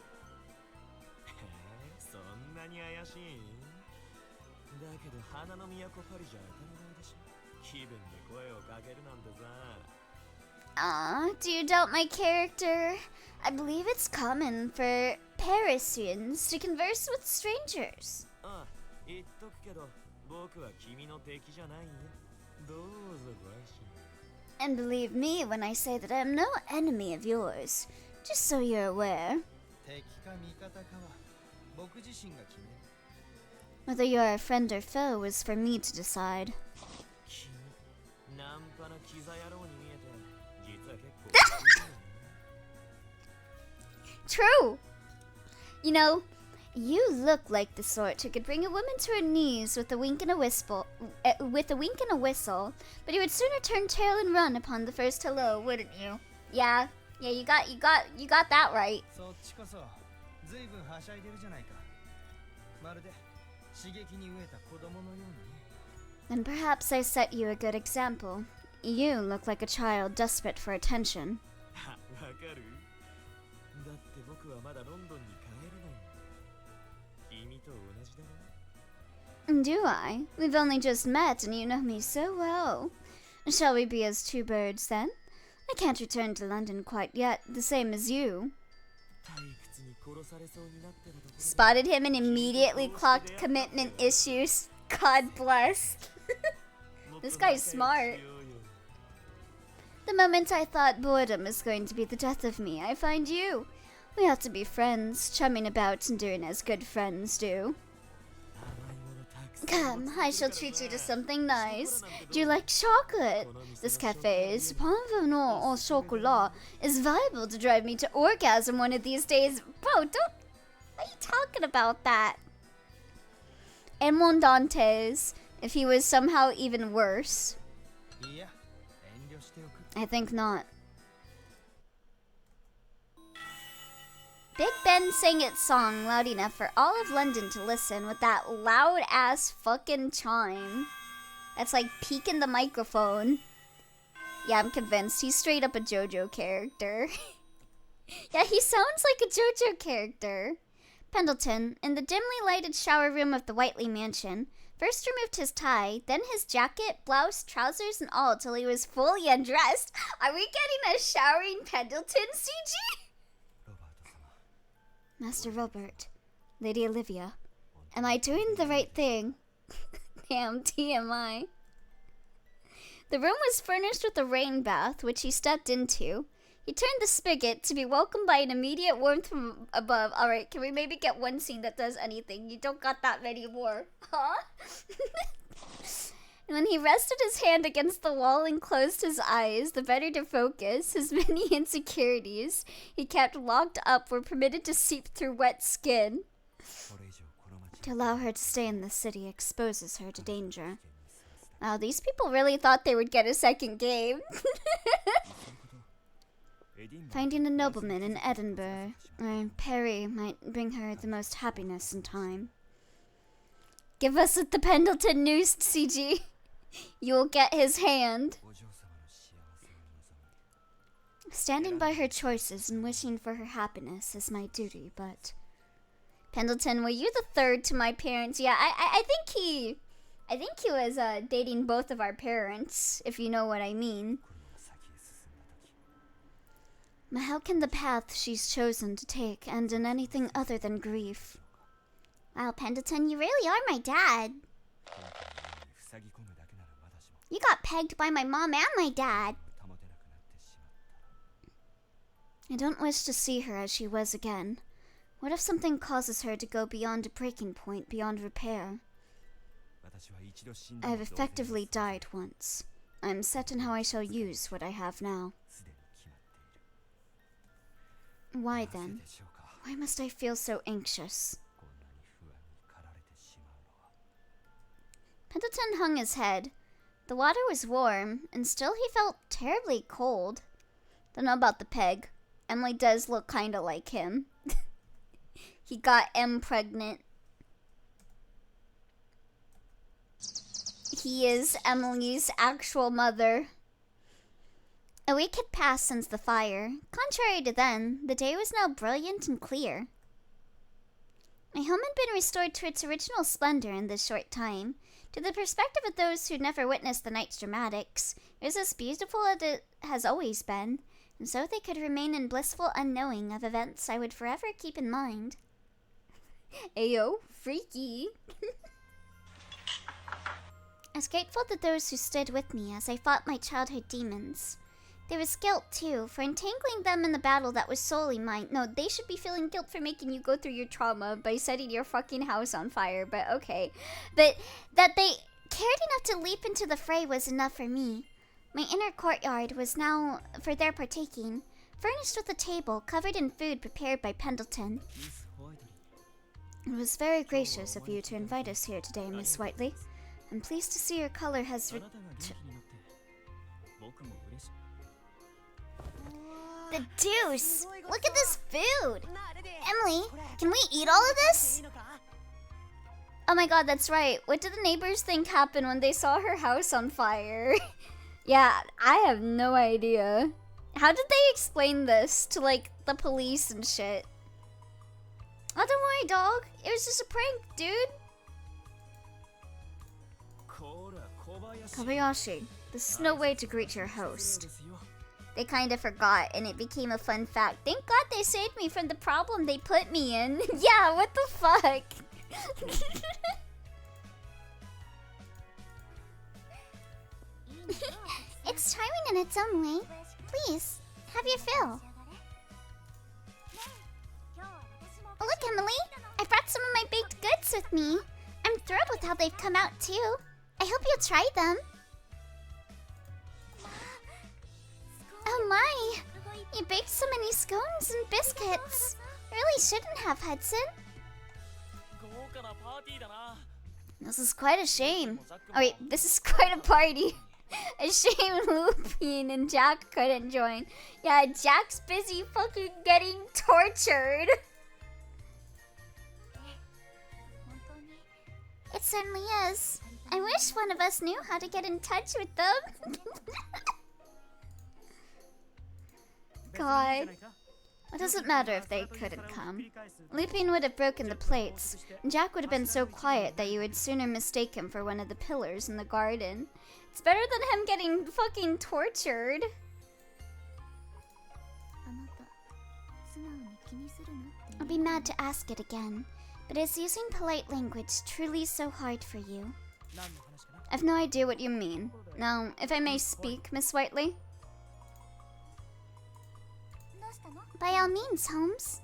Ah, do you doubt my character? I believe it's common for Parisians to converse with strangers. And believe me when I say that I am no enemy of yours, just so you're aware. Whether you're a friend or foe is for me to decide. True! You know, you look like the sort who could bring a woman to her knees with a wink and a whistle, but you would sooner turn tail and run upon the first hello, wouldn't you? Yeah, you got that right. Then perhaps I set you a good example. You look like a child desperate for attention. Do I? We've only just met and you know me so well. Shall we be as two birds then? I can't return to London quite yet, the same as you. Spotted him and immediately clocked commitment issues. God bless. This guy's smart. The moment I thought boredom is going to be the death of me, I find you. We ought to be friends, chumming about and doing as good friends do. Come, I shall treat you to something nice. Do you like chocolate? This cafe's parvenant au chocolat is viable to drive me to orgasm one of these days. Bro, don't... What are you talking about that? And Mondantes, if he was somehow even worse. I think not. Big Ben sang its song loud enough for all of London to listen with that loud-ass fucking chime. That's like peeking the microphone. Yeah, I'm convinced he's straight up a JoJo character. Yeah, he sounds like a JoJo character. Pendleton, in the dimly lighted shower room of the Whiteley mansion, first removed his tie, then his jacket, blouse, trousers, and all till he was fully undressed. Are we getting a showering Pendleton CG? Master Robert, Lady Olivia, am I doing the right thing? Damn, TMI. The room was furnished with a rain bath, which he stepped into. He turned the spigot to be welcomed by an immediate warmth from above. Alright, can we maybe get one scene that does anything? You don't got that many more. Huh? And when he rested his hand against the wall and closed his eyes, the better to focus, his many insecurities he kept locked up were permitted to seep through wet skin. To allow her to stay in the city exposes her to danger. Wow, these people really thought they would get a second game. Finding a nobleman in Edinburgh or Paris might bring her the most happiness in time. Give us the Pendleton news, CG. You'll get his hand. Standing by her choices and wishing for her happiness is my duty, but... Pendleton, were you the third to my parents? Yeah, I think he was dating both of our parents, if you know what I mean. But how can the path she's chosen to take end in anything other than grief? Wow, Pendleton, you really are my dad. You got pegged by my mom and my dad. I don't wish to see her as she was again. What if something causes her to go beyond a breaking point, beyond repair? I have effectively died once. I am set in how I shall use what I have now. Why then? Why must I feel so anxious? Pendleton hung his head. The water was warm, and still he felt terribly cold. Don't know about the peg. Emily does look kinda like him. He got M pregnant. He is Emily's actual mother. A week had passed since the fire. Contrary to then, the day was now brilliant and clear. My home had been restored to its original splendor in this short time. To the perspective of those who'd never witnessed the night's dramatics, it was as beautiful as it has always been, and so they could remain in blissful unknowing of events I would forever keep in mind. Ayo, freaky. I was grateful to those who stood with me as I fought my childhood demons. There was guilt, too, for entangling them in the battle that was solely mine. No, they should be feeling guilt for making you go through your trauma by setting your fucking house on fire, but okay. But that they cared enough to leap into the fray was enough for me. My inner courtyard was now, for their partaking, furnished with a table covered in food prepared by Pendleton. It was very gracious of you to invite us here today, Miss Whiteley. I'm pleased to see your color has The deuce! Look at this food! Emily, can we eat all of this? Oh my god, that's right. What did the neighbors think happened when they saw her house on fire? Yeah, I have no idea. How did they explain this to, like, the police and shit? Oh, don't worry, dog. It was just a prank, dude. Kobayashi, this is no way to greet your host. They kind of forgot, and it became a fun fact. Thank God they saved me from the problem they put me in. Yeah, what the fuck? It's charming in its own way. Please, have your fill. Oh, look, Emily. I brought some of my baked goods with me. I'm thrilled with how they've come out, too. I hope you'll try them. Oh my! You baked so many scones and biscuits. Really shouldn't have, Hudson. This is quite a shame. Oh wait, this is quite a party. A shame Lupin and Jack couldn't join. Yeah, Jack's busy fucking getting tortured. It certainly is. I wish one of us knew how to get in touch with them. God. It doesn't matter if they couldn't come. Lupin would have broken the plates, and Jack would have been so quiet that you would sooner mistake him for one of the pillars in the garden. It's better than him getting fucking tortured. I'll be mad to ask it again, but is using polite language truly so hard for you? I've no idea what you mean. Now, if I may speak, Miss Whiteley? By all means, Holmes.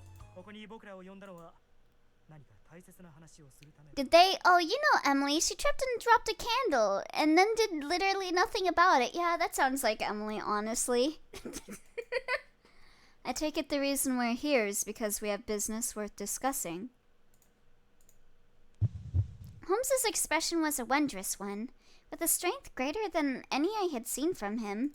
Did they? Oh, you know Emily. She tripped and dropped a candle, and then did literally nothing about it. Yeah, that sounds like Emily, honestly. I take it the reason we're here is because we have business worth discussing. Holmes's expression was a wondrous one, with a strength greater than any I had seen from him.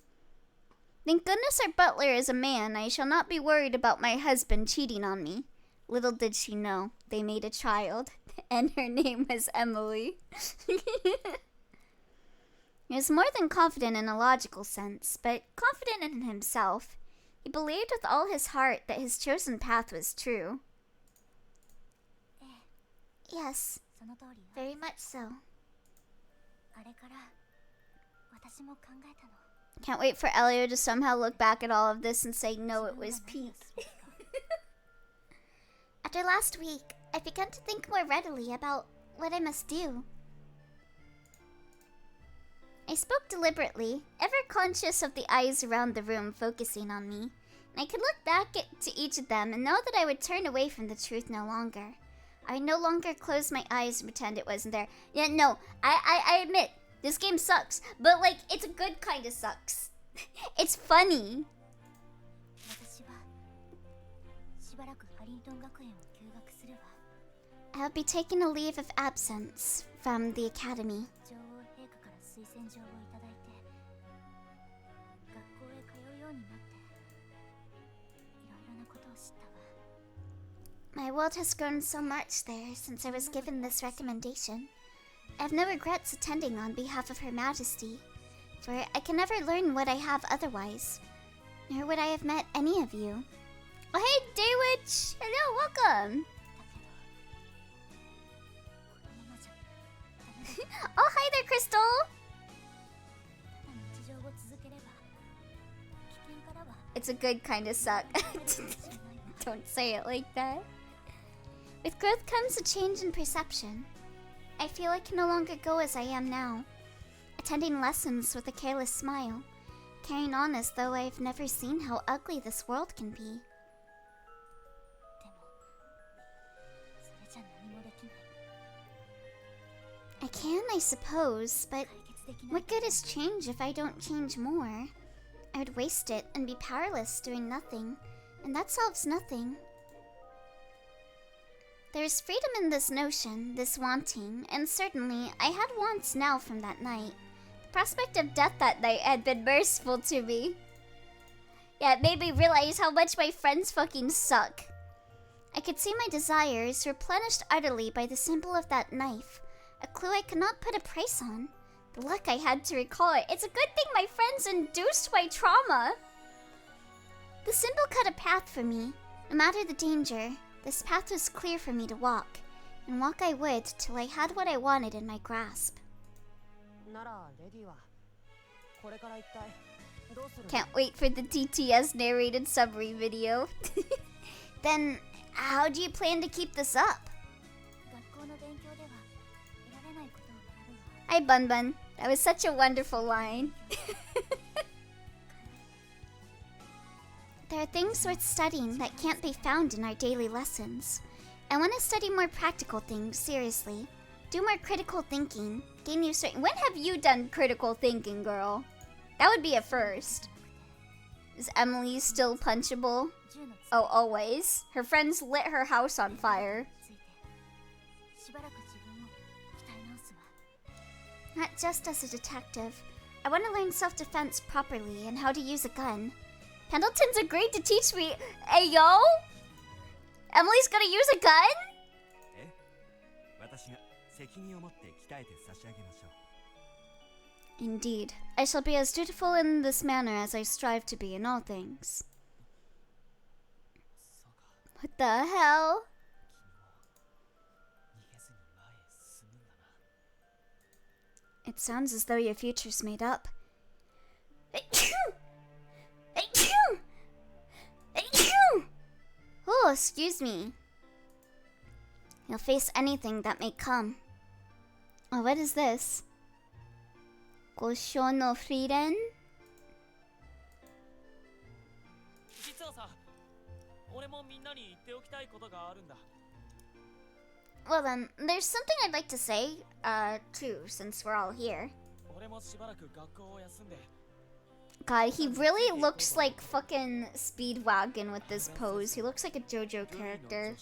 Thank goodness our butler is a man. I shall not be worried about my husband cheating on me. Little did she know, they made a child, and her name was Emily. He was more than confident in a logical sense, but confident in himself. He believed with all his heart that his chosen path was true. Yes, very much so. Can't wait for Elio to somehow look back at all of this and say, no, it was Pete. After last week, I began to think more readily about what I must do. I spoke deliberately, ever conscious of the eyes around the room focusing on me, and I could look back to each of them and know that I would turn away from the truth no longer. I would no longer close my eyes and pretend it wasn't there. Yeah, no, I admit, this game sucks, but like, it's a good kind of sucks. It's funny. I'll be taking a leave of absence from the academy. My world has grown so much there since I was given this recommendation. I have no regrets attending on behalf of Her Majesty, for I can never learn what I have otherwise, nor would I have met any of you. Oh hey, Daywitch! Hello, welcome! Oh hi there, Crystal! It's a good kind of suck. Don't say it like that. With growth comes a change in perception. I feel I can no longer go as I am now, attending lessons with a careless smile, carrying on as though I've never seen how ugly this world can be. I can, I suppose, but what good is change if I don't change more? I would waste it and be powerless doing nothing, and that solves nothing. There is freedom in this notion, this wanting, and certainly I had wants now from that night. The prospect of death that night had been merciful to me. Yeah, it made me realize how much my friends fucking suck. I could see my desires replenished utterly by the symbol of that knife, a clue I could not put a price on. The luck I had to recall it. It's a good thing my friends induced my trauma. The symbol cut a path for me, no matter the danger. This path was clear for me to walk, and walk I would till I had what I wanted in my grasp. Can't wait for the TTS narrated summary video. Then, how do you plan to keep this up? Hi, Bun Bun. That was such a wonderful line. There are things worth studying that can't be found in our daily lessons. I want to study more practical things, seriously. Do more critical thinking. Gain new certain. When have you done critical thinking, girl? That would be a first. Is Emily still punchable? Oh, always. Her friends lit her house on fire. Not just as a detective. I want to learn self-defense properly and how to use a gun. Pendleton's agreed to teach me. Hey, yo? Emily's gonna use a gun? Indeed. I shall be as dutiful in this manner as I strive to be in all things. What the hell? It sounds as though your future's made up. Oh, excuse me. You'll face anything that may come. Oh, what is this? Gosho no Frieren? Well then, there's something I'd like to say, too, since we're all here. God, he really looks like fucking Speedwagon with this pose. He looks like a JoJo character.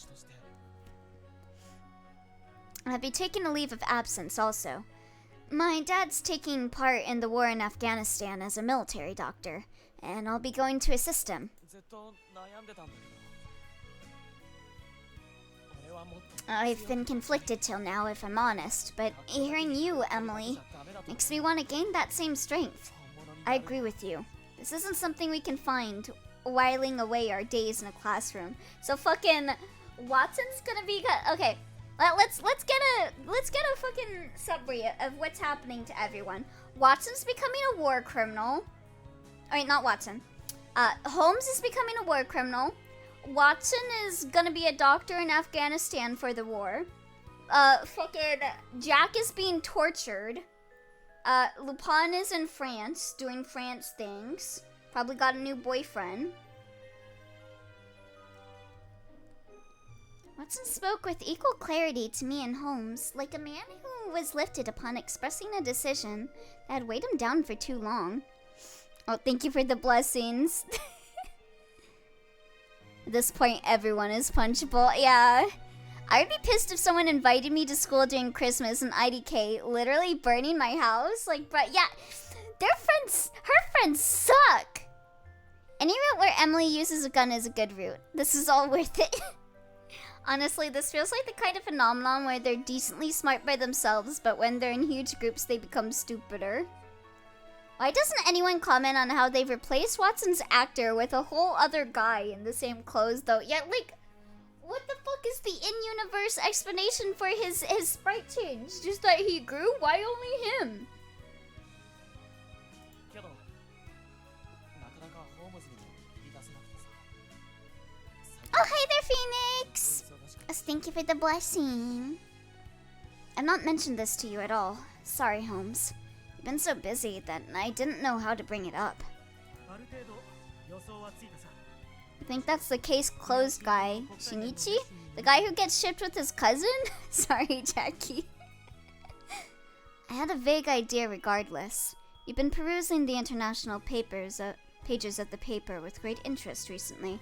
I'll be taking a leave of absence also. My dad's taking part in the war in Afghanistan as a military doctor, and I'll be going to assist him. I've been conflicted till now, if I'm honest, but hearing you, Emily, makes me want to gain that same strength. I agree with you. This isn't something we can find whiling away our days in a classroom. So fucking Watson's gonna be okay. Let's get a fucking summary of what's happening to everyone. Watson's becoming a war criminal. Wait, not Watson. Holmes is becoming a war criminal. Watson is gonna be a doctor in Afghanistan for the war. Fucking Jack is being tortured. Lupin is in France, doing France things. Probably got a new boyfriend. Watson spoke with equal clarity to me and Holmes, like a man who was lifted upon expressing a decision that had weighed him down for too long. Oh, thank you for the blessings. At this point, everyone is punchable. Yeah. I'd be pissed if someone invited me to school during Christmas and IDK, literally burning my house. Like, but yeah, her friends suck. Any route where Emily uses a gun is a good route. This is all worth it. Honestly, this feels like the kind of phenomenon where they're decently smart by themselves, but when they're in huge groups, they become stupider. Why doesn't anyone comment on how they've replaced Watson's actor with a whole other guy in the same clothes, though? Yeah, like, what the fuck is the in-universe explanation for his sprite change? Just that he grew? Why only him? Oh, hey there, Phoenix! Thank you for the blessing. I've not mentioned this to you at all. Sorry, Holmes. You've been so busy that I didn't know how to bring it up. I think that's the case closed guy. Shinichi? The guy who gets shipped with his cousin? Sorry, Jackie. I had a vague idea regardless. You've been perusing the international pages of the paper with great interest recently.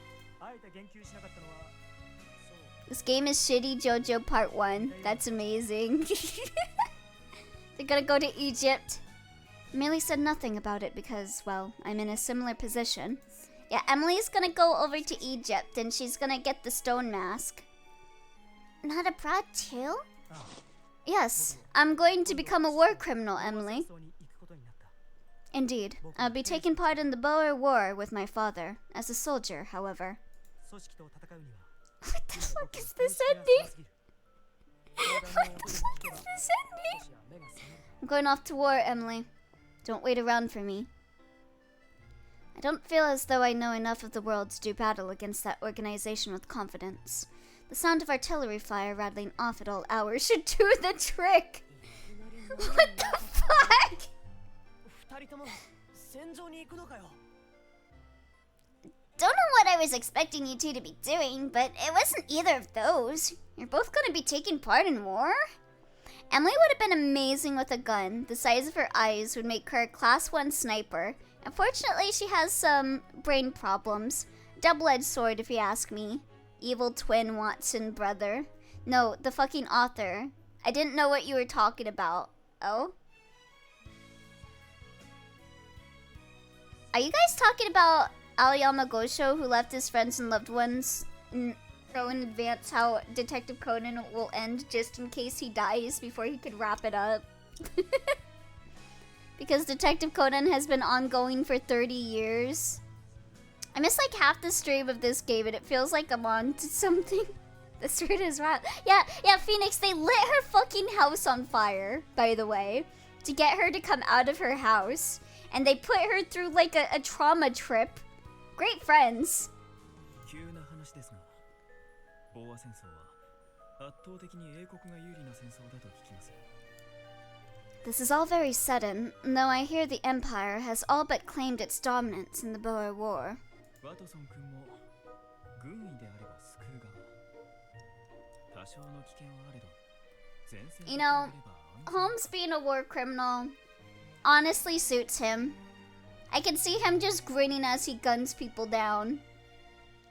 This game is shitty JoJo Part 1. That's amazing. They're gonna go to Egypt. I merely said nothing about it because, well, I'm in a similar position. Yeah, Emily's gonna go over to Egypt and she's gonna get the stone mask. Not abroad too? Yes, I'm going to become a war criminal, Emily. Indeed, I'll be taking part in the Boer War with my father, as a soldier, however. What the fuck is this ending? What the fuck is this ending? I'm going off to war, Emily. Don't wait around for me. I don't feel as though I know enough of the world to do battle against that organization with confidence. The sound of artillery fire rattling off at all hours should do the trick. What the fuck? Don't know what I was expecting you two to be doing, but it wasn't either of those. You're both gonna be taking part in war? Emily would have been amazing with a gun. The size of her eyes would make her a class 1 sniper. Unfortunately, she has some brain problems. Double-edged sword, if you ask me. Evil twin Watson brother. No, the fucking author. I didn't know what you were talking about. Oh? Are you guys talking about Aoyama Gosho, who left his friends and loved ones and know in advance how Detective Conan will end just in case he dies before he could wrap it up? Because Detective Conan has been ongoing for 30 years. I missed like half the stream of this game and it feels like I'm on to something. The street is wild. Yeah, Phoenix, they lit her fucking house on fire, by the way, to get her to come out of her house. And they put her through like a trauma trip. Great friends. This is all very sudden, though I hear the Empire has all but claimed its dominance in the Boer War. You know, Holmes being a war criminal honestly suits him. I can see him just grinning as he guns people down.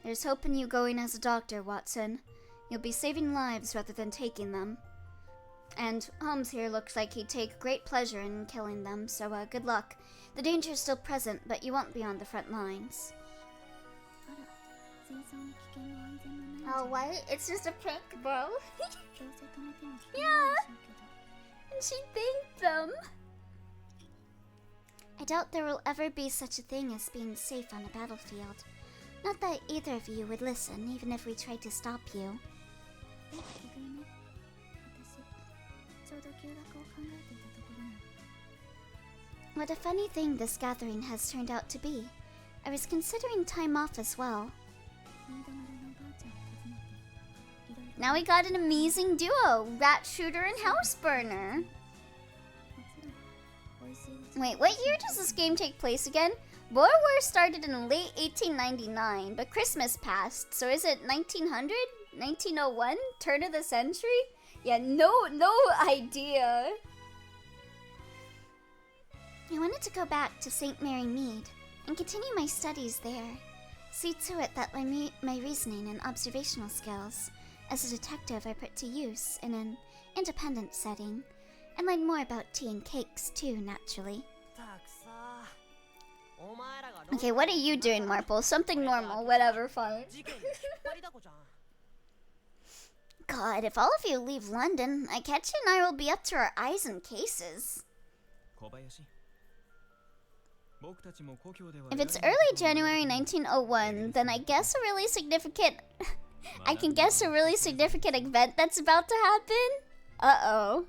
There's hope in you going as a doctor, Watson. You'll be saving lives rather than taking them. And Holmes here looks like he'd take great pleasure in killing them, so good luck. The danger's still present, but you won't be on the front lines. Oh, what? It's just a prank, bro. Yeah. And she thanked them. I doubt there will ever be such a thing as being safe on a battlefield. Not that either of you would listen, even if we tried to stop you. What a funny thing this gathering has turned out to be. I was considering time off as well. Now we got an amazing duo, Rat Shooter and House Burner. Wait, what year does this game take place again? Boer War started in late 1899, but Christmas passed, so is it 1900? 1901? Turn of the century? Yeah, no idea. I wanted to go back to St. Mary Mead and continue my studies there. See to it that my reasoning and observational skills as a detective are put to use in an independent setting, and learn more about tea and cakes too, naturally. Okay, what are you doing, Marple? Something normal, whatever, fine. God, if all of you leave London, Akechis and I will be up to our eyes in cases. If it's early January 1901, then I can guess a really significant event that's about to happen. Uh-oh.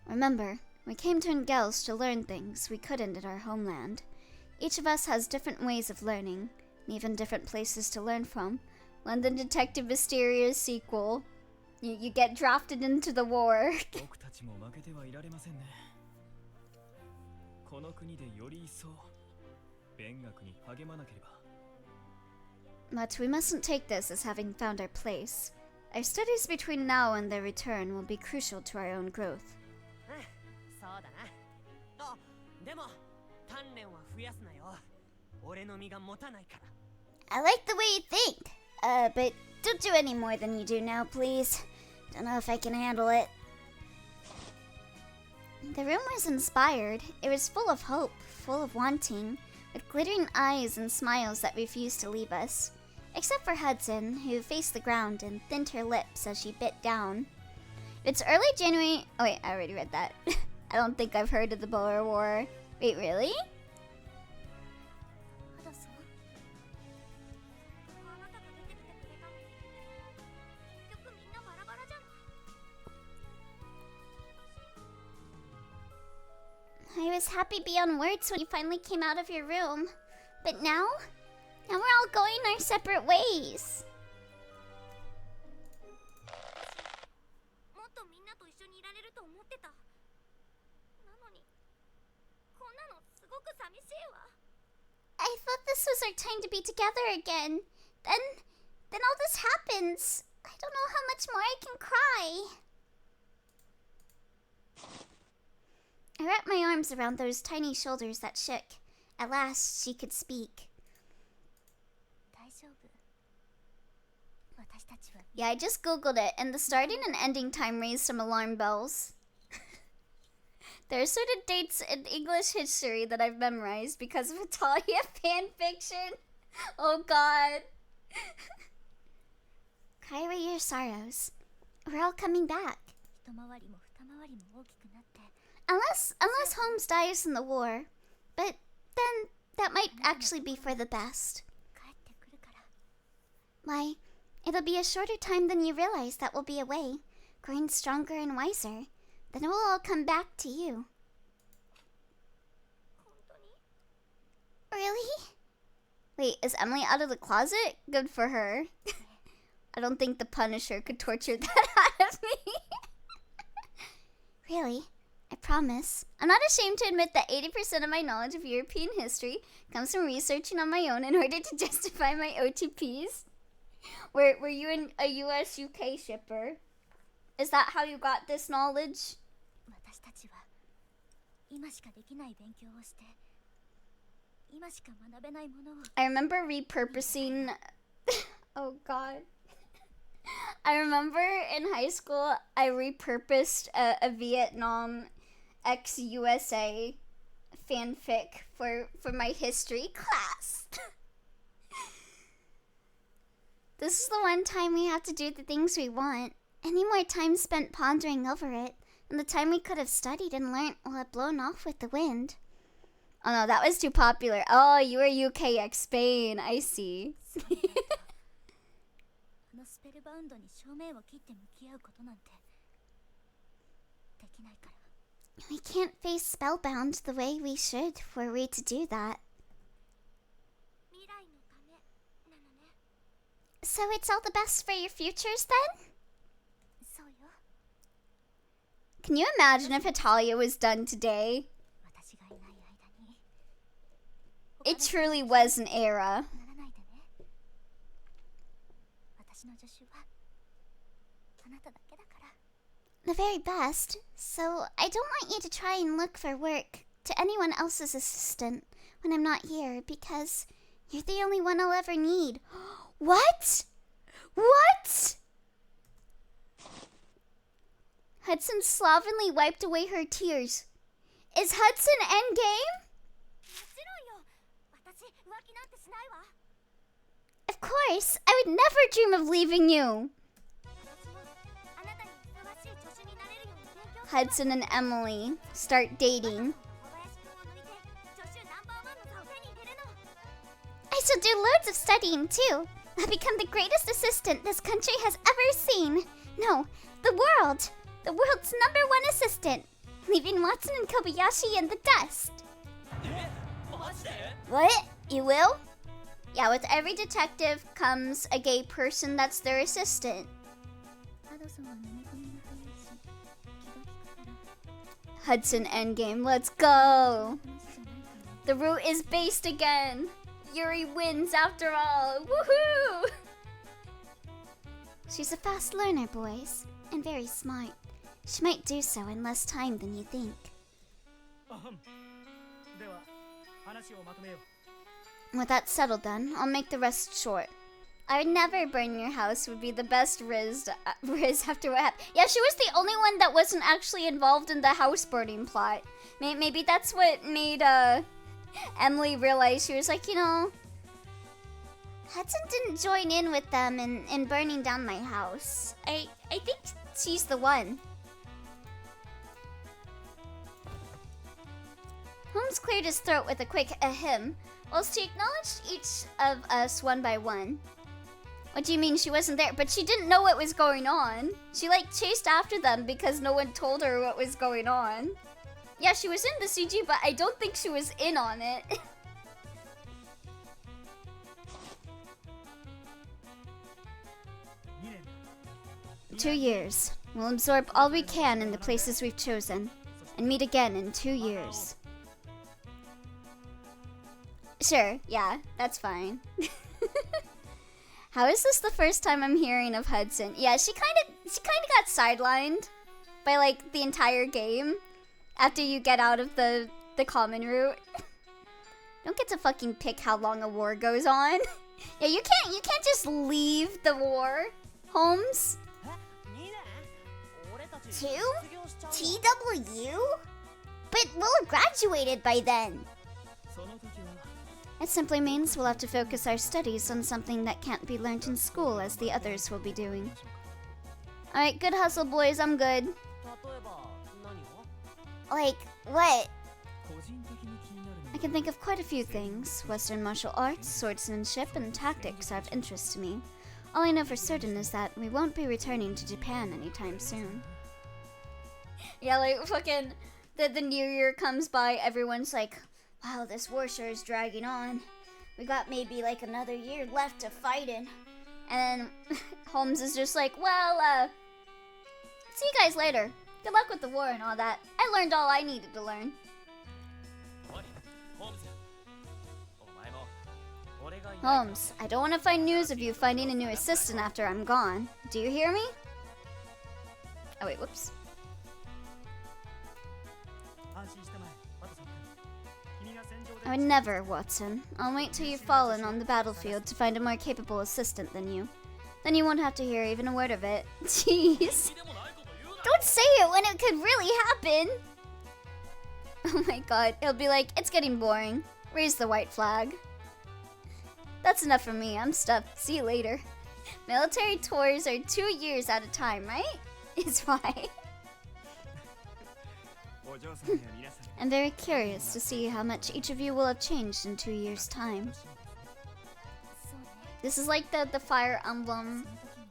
Remember, we came to Engels to learn things we couldn't at our homeland. Each of us has different ways of learning, and even different places to learn from. London Detective Mysteria sequel. You get drafted into the war. But we mustn't take this as having found our place. Our studies between now and their return will be crucial to our own growth. I like the way you think, but don't do any more than you do now, please. Don't know if I can handle it. The room was inspired. It was full of hope, full of wanting, with glittering eyes and smiles that refused to leave us. Except for Hudson, who faced the ground and thinned her lips as she bit down. It's early January. Oh wait, I already read that. I don't think I've heard of the Boer War. Wait, really? I was happy beyond words when you finally came out of your room. But now we're all going our separate ways. I thought this was our time to be together again. Then all this happens. I don't know how much more I can cry. I wrapped my arms around those tiny shoulders that shook. At last, she could speak. Yeah, I just googled it, and the starting and ending time raised some alarm bells. There are certain dates in English history that I've memorized because of Italia fanfiction. Oh god. Cry away your sorrows. We're all coming back. Unless Holmes dies in the war. But then that might actually be for the best. Why, it'll be a shorter time than you realize that we'll be away, growing stronger and wiser. Then it will all come back to you. Really? Wait, is Emily out of the closet? Good for her. I don't think the Punisher could torture that out of me. Really? I promise. I'm not ashamed to admit that 80% of my knowledge of European history comes from researching on my own in order to justify my OTPs. Were you a US-UK shipper? Is that how you got this knowledge? I remember repurposing... Oh god. I remember in high school, I repurposed a Vietnam ex-USA fanfic for my history class. This is the one time we have to do the things we want. Any more time spent pondering over it, and the time we could have studied and learnt will have blown off with the wind. Oh no, that was too popular. Oh, you were UK ex Spain. I see. We can't face spellbound the way we should were we to do that. So it's all the best for your futures then? Can you imagine if Hetalia was done today? It truly was an era. The very best. So I don't want you to try and look for work to anyone else's assistant when I'm not here, because you're the only one I'll ever need. What? What? Hudson slovenly wiped away her tears. Is Hudson endgame? Of course, I would never dream of leaving you. Hudson and Emily start dating. I shall do loads of studying too. I'll become the greatest assistant this country has ever seen. No, the world. The world's #1 assistant. Leaving Watson and Kobayashi in the dust. What? You will? Yeah, with every detective comes a gay person that's their assistant. Hudson endgame, let's go! The route is based again! Yuri wins after all! Woohoo! She's a fast learner, boys, and very smart. She might do so in less time than you think. With that settled then, I'll make the rest short. I would never burn your house would be the best Riz after what happened. Yeah, she was the only one that wasn't actually involved in the house burning plot. Maybe that's what made Emily realize. She was like, you know, Hudson didn't join in with them in burning down my house. I think she's the one. Holmes cleared his throat with a quick ahem, whilst he acknowledged each of us one by one. What do you mean she wasn't there? But she didn't know what was going on. She chased after them because no one told her what was going on. Yeah, she was in the CG, but I don't think she was in on it. 2 years. We'll absorb all we can in the places we've chosen, and meet again in 2 years. Sure, yeah, that's fine. How is this the first time I'm hearing of Hudson? Yeah, she kind of got sidelined by the entire game after you get out of the common route. Don't get to fucking pick how long a war goes on. Yeah, you can't just leave the war, Holmes. 2? TW? But we'll have graduated by then. It simply means we'll have to focus our studies on something that can't be learnt in school as the others will be doing. Alright, good hustle, boys. I'm good. Like, what? I can think of quite a few things. Western martial arts, swordsmanship, and tactics are of interest to me. All I know for certain is that we won't be returning to Japan anytime soon. Yeah, fucking the New Year comes by, everyone's like, wow, this war sure is dragging on. We got maybe another year left to fight in. And then Holmes is just like, well, see you guys later. Good luck with the war and all that. I learned all I needed to learn. Holmes, I don't want to find news of you finding a new assistant after I'm gone. Do you hear me? Oh wait, whoops. I would never, Watson. I'll wait till you've fallen on the battlefield to find a more capable assistant than you. Then you won't have to hear even a word of it. Jeez. Don't say it when it could really happen. Oh my god, he'll be like, it's getting boring. Raise the white flag. That's enough for me, I'm stuffed. See you later. Military tours are 2 years at a time, right? Is why. I'm very curious to see how much each of you will have changed in 2 years' time. This is like the Fire Emblem,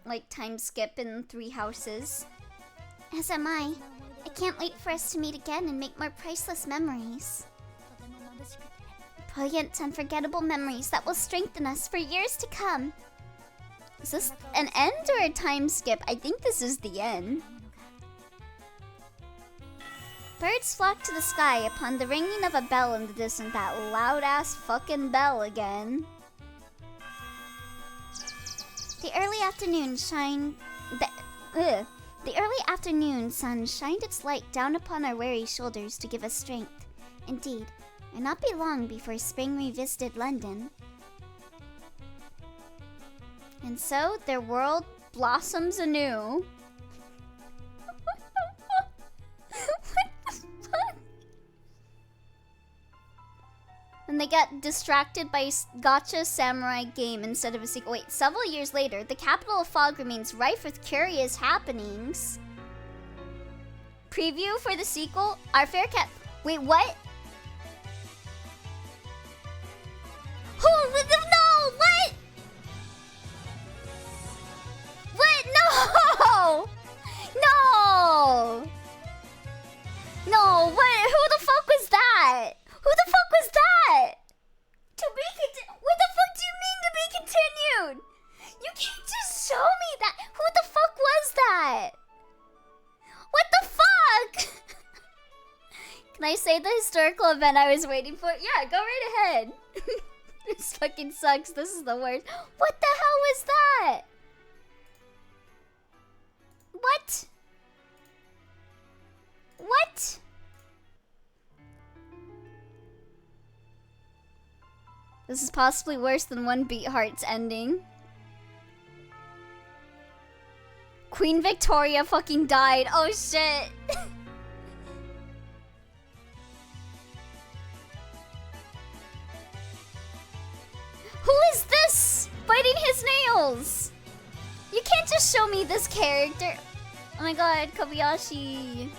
like, time skip in 3 houses. As am I. I can't wait for us to meet again and make more priceless memories. Brilliant, unforgettable memories that will strengthen us for years to come. Is this an end or a time skip? I think this is the end. Birds flock to the sky upon the ringing of a bell in the distance. That loud-ass fucking bell again. The early afternoon sun shined its light down upon our weary shoulders to give us strength. Indeed, it would not be long before spring revisited London. And so their world blossoms anew. And they got distracted by Gacha Samurai game instead of a sequel. Wait, several years later, the capital of Fog remains rife with curious happenings. Preview for the sequel? Our fair cat. Wait, what? Oh, no! What? What? No! No! No, what? Who the fuck was that? Who the fuck was that? What the fuck do you mean to be continued? You can't just show me that. Who the fuck was that? What the fuck? Can I say the historical event I was waiting for? Yeah, go right ahead. This fucking sucks. This is the worst. What the hell was that? What? What? This is possibly worse than One Beat Heart's ending. Queen Victoria fucking died. Oh shit. Who is this? Biting his nails. You can't just show me this character. Oh my god, Kobayashi.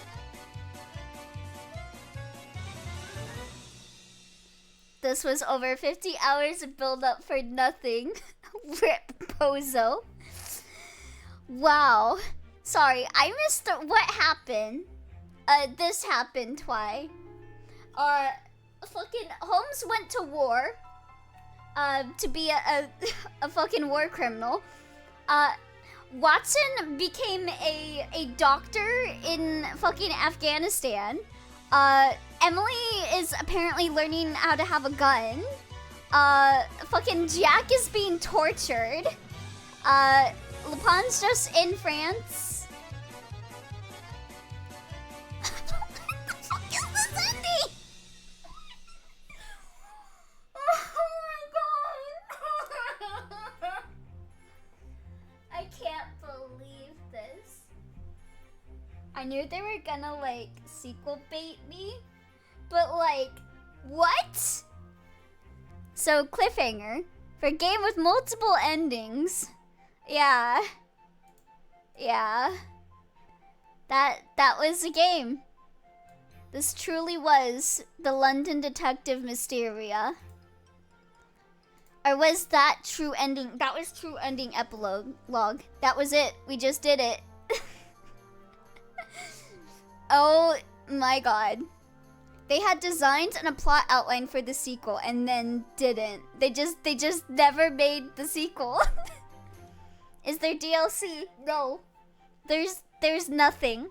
This was over 50 hours of build up for nothing. Rip Pozo. Wow. Sorry, I missed what happened. This happened, why? Fucking Holmes went to war. To be a fucking war criminal. Watson became a doctor in fucking Afghanistan. Emily is apparently learning how to have a gun. Fucking Jack is being tortured. Lupin's just in France. What the fuck is this ending? Oh my god. I can't believe this. I knew they were gonna, like, sequel bait me. But, like, what? So, cliffhanger. For a game with multiple endings. Yeah. Yeah. That was a game. This truly was the London Detective Mysteria. Or was that true ending? That was true ending epilogue. That was it. We just did it. Oh my god. They had designs and a plot outline for the sequel and then didn't. They just never made the sequel. Is there DLC? No. There's nothing.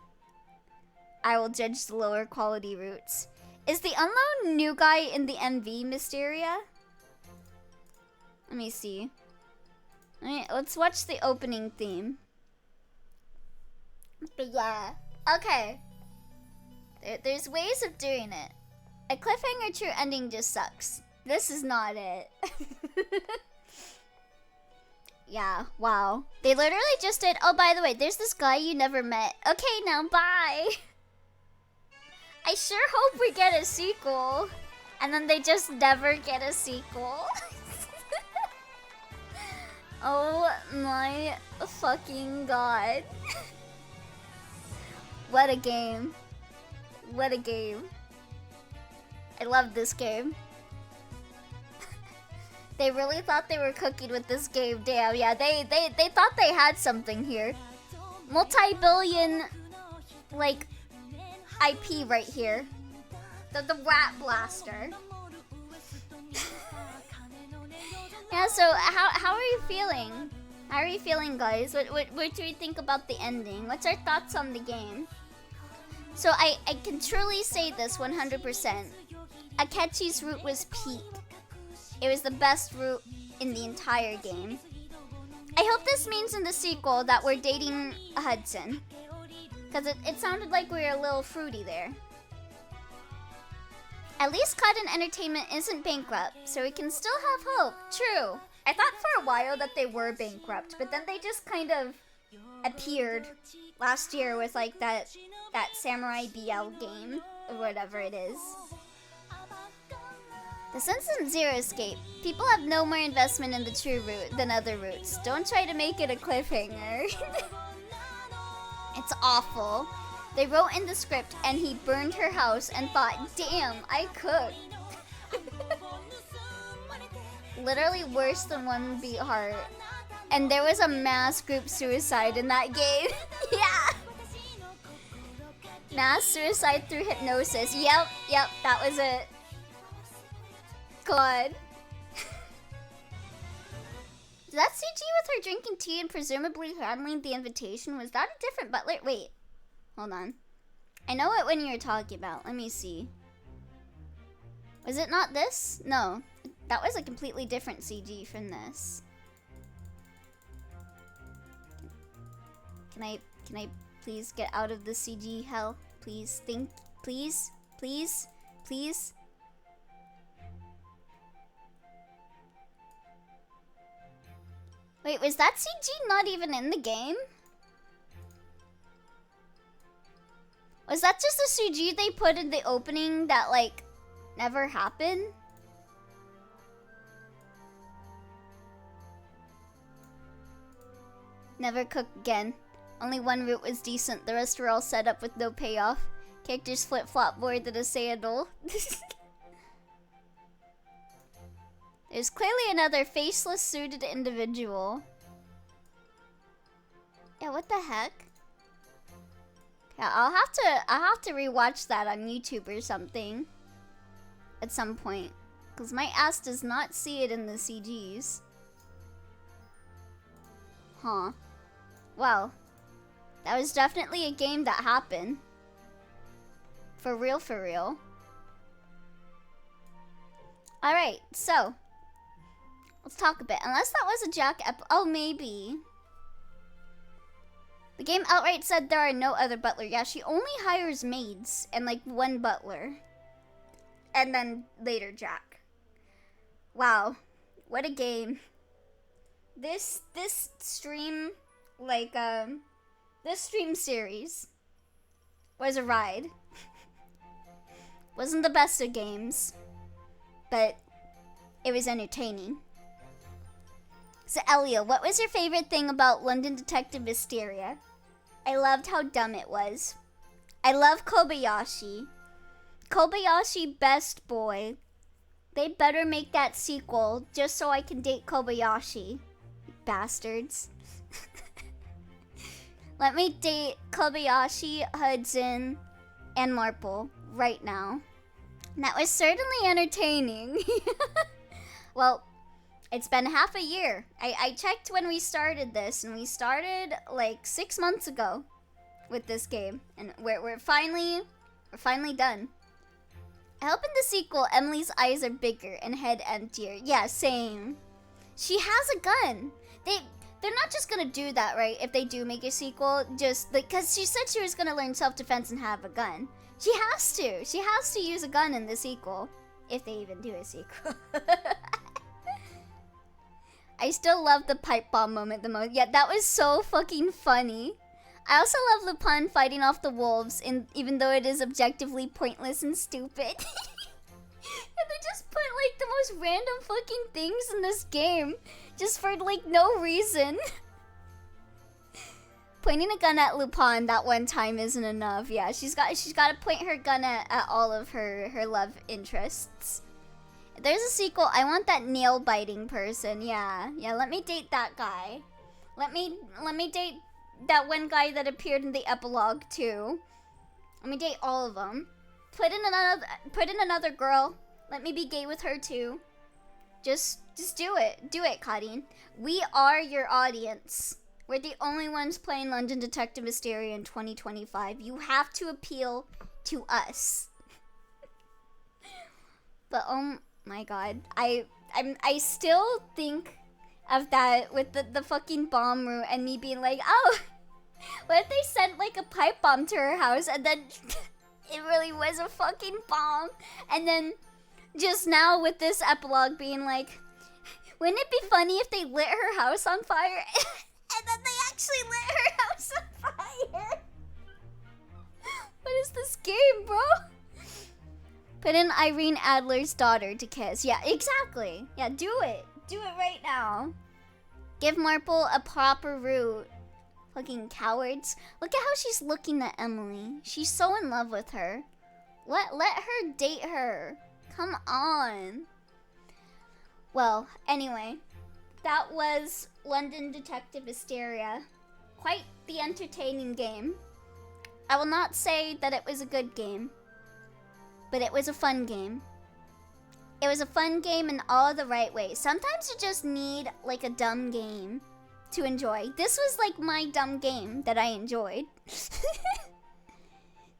I will judge the lower quality routes. Is the unknown new guy in the MV Mysteria? Let me see. Alright, let's watch the opening theme. But yeah. Okay. There's ways of doing it. A cliffhanger true ending just sucks. This is not it. Yeah, wow. They literally just did, oh, by the way, there's this guy you never met. Okay, now, bye. I sure hope we get a sequel. And then they just never get a sequel. Oh my fucking god. What a game. What a game. I love this game. They really thought they were cooking with this game. Damn, yeah, they thought they had something here. Multi-billion, like, IP right here. The Rat Blaster. Yeah, so how are you feeling? How are you feeling, guys? What do we think about the ending? What's our thoughts on the game? So I can truly say this 100%. Akechis' route was peak. It was the best route in the entire game. I hope this means in the sequel that we're dating Hudson. Because it sounded like we were a little fruity there. At least Cotton Entertainment isn't bankrupt, so we can still have hope. True. I thought for a while that they were bankrupt, but then they just kind of appeared last year with like that Samurai BL game, or whatever it is. The Sense in Zero Escape. People have no more investment in the true route than other routes. Don't try to make it a cliffhanger. It's awful. They wrote in the script, and he burned her house and thought, damn, I could. Literally worse than One Beat Heart. And there was a mass group suicide in that game. Yeah. Mass suicide through hypnosis. Yep, that was it. God. That CG with her drinking tea and presumably handling the invitation, was that a different butler? Wait, hold on. I know what one you're talking about. Let me see. Was it not this? No, that was a completely different CG from this. Can I please get out of the CG hell? Please, please. Wait, was that CG not even in the game? Was that just the CG they put in the opening that, like, never happened? Never cook again. Only one route was decent, the rest were all set up with no payoff. Characters flip-flop more than a sandal. There's clearly another faceless suited individual. Yeah, what the heck? Yeah, I'll have to rewatch that on YouTube or something at some point, because my ass does not see it in the CGs. Huh. Well, that was definitely a game that happened. For real, for real. Alright, so let's talk a bit. Unless that was a Jack oh, maybe. The game outright said there are no other butler. Yeah, she only hires maids and like one butler. And then later Jack. Wow. What a game. This stream, like, this stream series was a ride. Wasn't the best of games, but it was entertaining. So Elio, what was your favorite thing about London Detective Mysteria? I loved how dumb it was. I love Kobayashi. Kobayashi, best boy. They better make that sequel just so I can date Kobayashi. Bastards. Let me date Kobayashi, Hudson, and Marple right now. And that was certainly entertaining. Well, it's been half a year. I checked when we started this, and we started like 6 months ago with this game, and we're finally done. I hope in the sequel Emily's eyes are bigger and head emptier. Yeah, same. She has a gun. They're not just gonna do that, right? If they do make a sequel, just like, cause she said she was gonna learn self-defense and have a gun. She has to. She has to use a gun in the sequel, if they even do a sequel. I still love the pipe bomb moment the most. Yeah, that was so fucking funny. I also love Lupin fighting off the wolves, even though it is objectively pointless and stupid. And they just put like the most random fucking things in this game, just for like no reason. Pointing a gun at Lupin that one time isn't enough. Yeah, she's got to point her gun at all of her love interests. If there's a sequel, I want that nail biting person. Yeah, let me date that guy. Let me date that one guy that appeared in the epilogue too. Let me date all of them. Put in another girl. Let me be gay with her too. Just do it. Do it, Kadeen. We are your audience. We're the only ones playing London Detective Mysteria in 2025. You have to appeal to us. But oh my god, I still think of that with the fucking bomb route and me being like, oh, what if they sent like a pipe bomb to her house and then it really was a fucking bomb? And then just now with this epilogue being like, wouldn't it be funny if they lit her house on fire? And then they actually lit her house on fire. What is this game, bro? Put in Irene Adler's daughter to kiss. Yeah, exactly. Yeah, do it. Do it right now. Give Marple a proper route. Fucking cowards. Look at how she's looking at Emily. She's so in love with her. Let her date her. Come on. Well, anyway. That was London Detective Mysteria. Quite the entertaining game. I will not say that it was a good game, but it was a fun game. It was a fun game in all the right ways. Sometimes you just need like a dumb game to enjoy. This was like my dumb game that I enjoyed.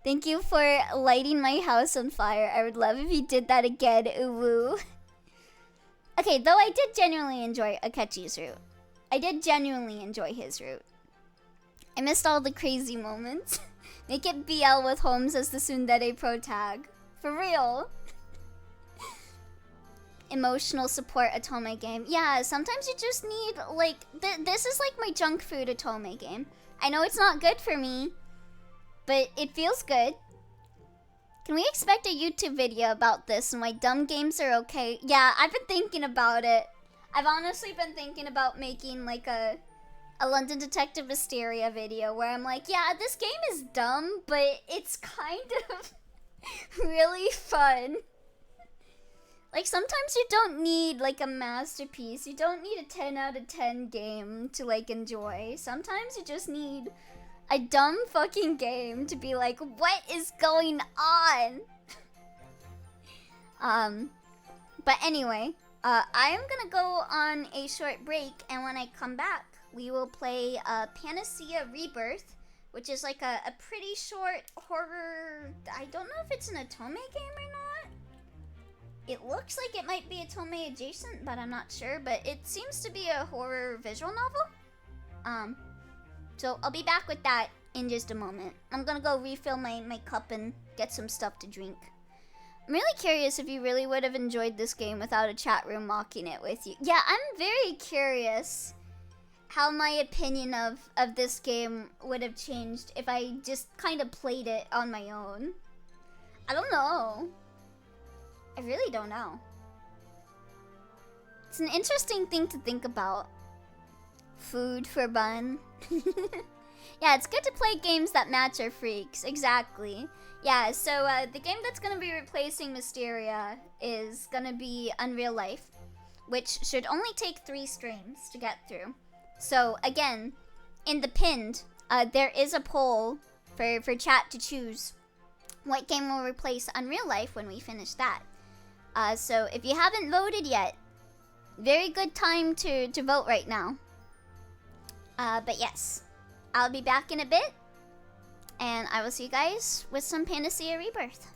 Thank you for lighting my house on fire. I would love if you did that again. Ooh woo. Okay, though I did genuinely enjoy Akechis' route. I did genuinely enjoy his route. I missed all the crazy moments. Make it BL with Holmes as the tsundere protag. For real. Emotional support otome game. Yeah, sometimes you just need, like, this is like my junk food otome game. I know it's not good for me, but it feels good. Can we expect a YouTube video about this and why dumb games are okay? Yeah, I've been thinking about it. I've honestly been thinking about making like a London Detective Mysteria video where I'm like, yeah, this game is dumb, but it's kind of really fun. Like sometimes you don't need like a masterpiece. You don't need a 10 out of 10 game to like enjoy. Sometimes you just need a dumb fucking game to be like, what is going on? But anyway, I am gonna go on a short break, and when I come back, we will play Panacea Rebirth, which is like a pretty short horror. I don't know if it's an otome game or not. It looks like it might be otome adjacent, but I'm not sure. But it seems to be a horror visual novel. So I'll be back with that in just a moment. I'm gonna go refill my cup and get some stuff to drink. I'm really curious if you really would have enjoyed this game without a chat room mocking it with you. Yeah, I'm very curious how my opinion of this game would have changed if I just kind of played it on my own. I don't know. I really don't know. It's an interesting thing to think about. Food for bun. Yeah, it's good to play games that match our freaks. Exactly. Yeah, so the game that's going to be replacing Mysteria is going to be Unreal Life, which should only take 3 streams to get through. So again, in the pinned, there is a poll for chat to choose what game will replace Unreal Life when we finish that. So if you haven't voted yet, very good time to vote right now. But yes, I'll be back in a bit, and I will see you guys with some Panacea Rebirth.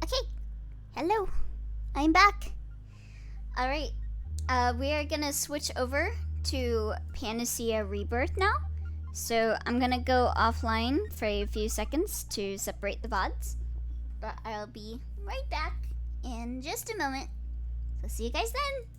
Okay, hello, I'm back. All right, we are gonna switch over to Panacea Rebirth now. So I'm gonna go offline for a few seconds to separate the VODs, but I'll be right back in just a moment. So see you guys then.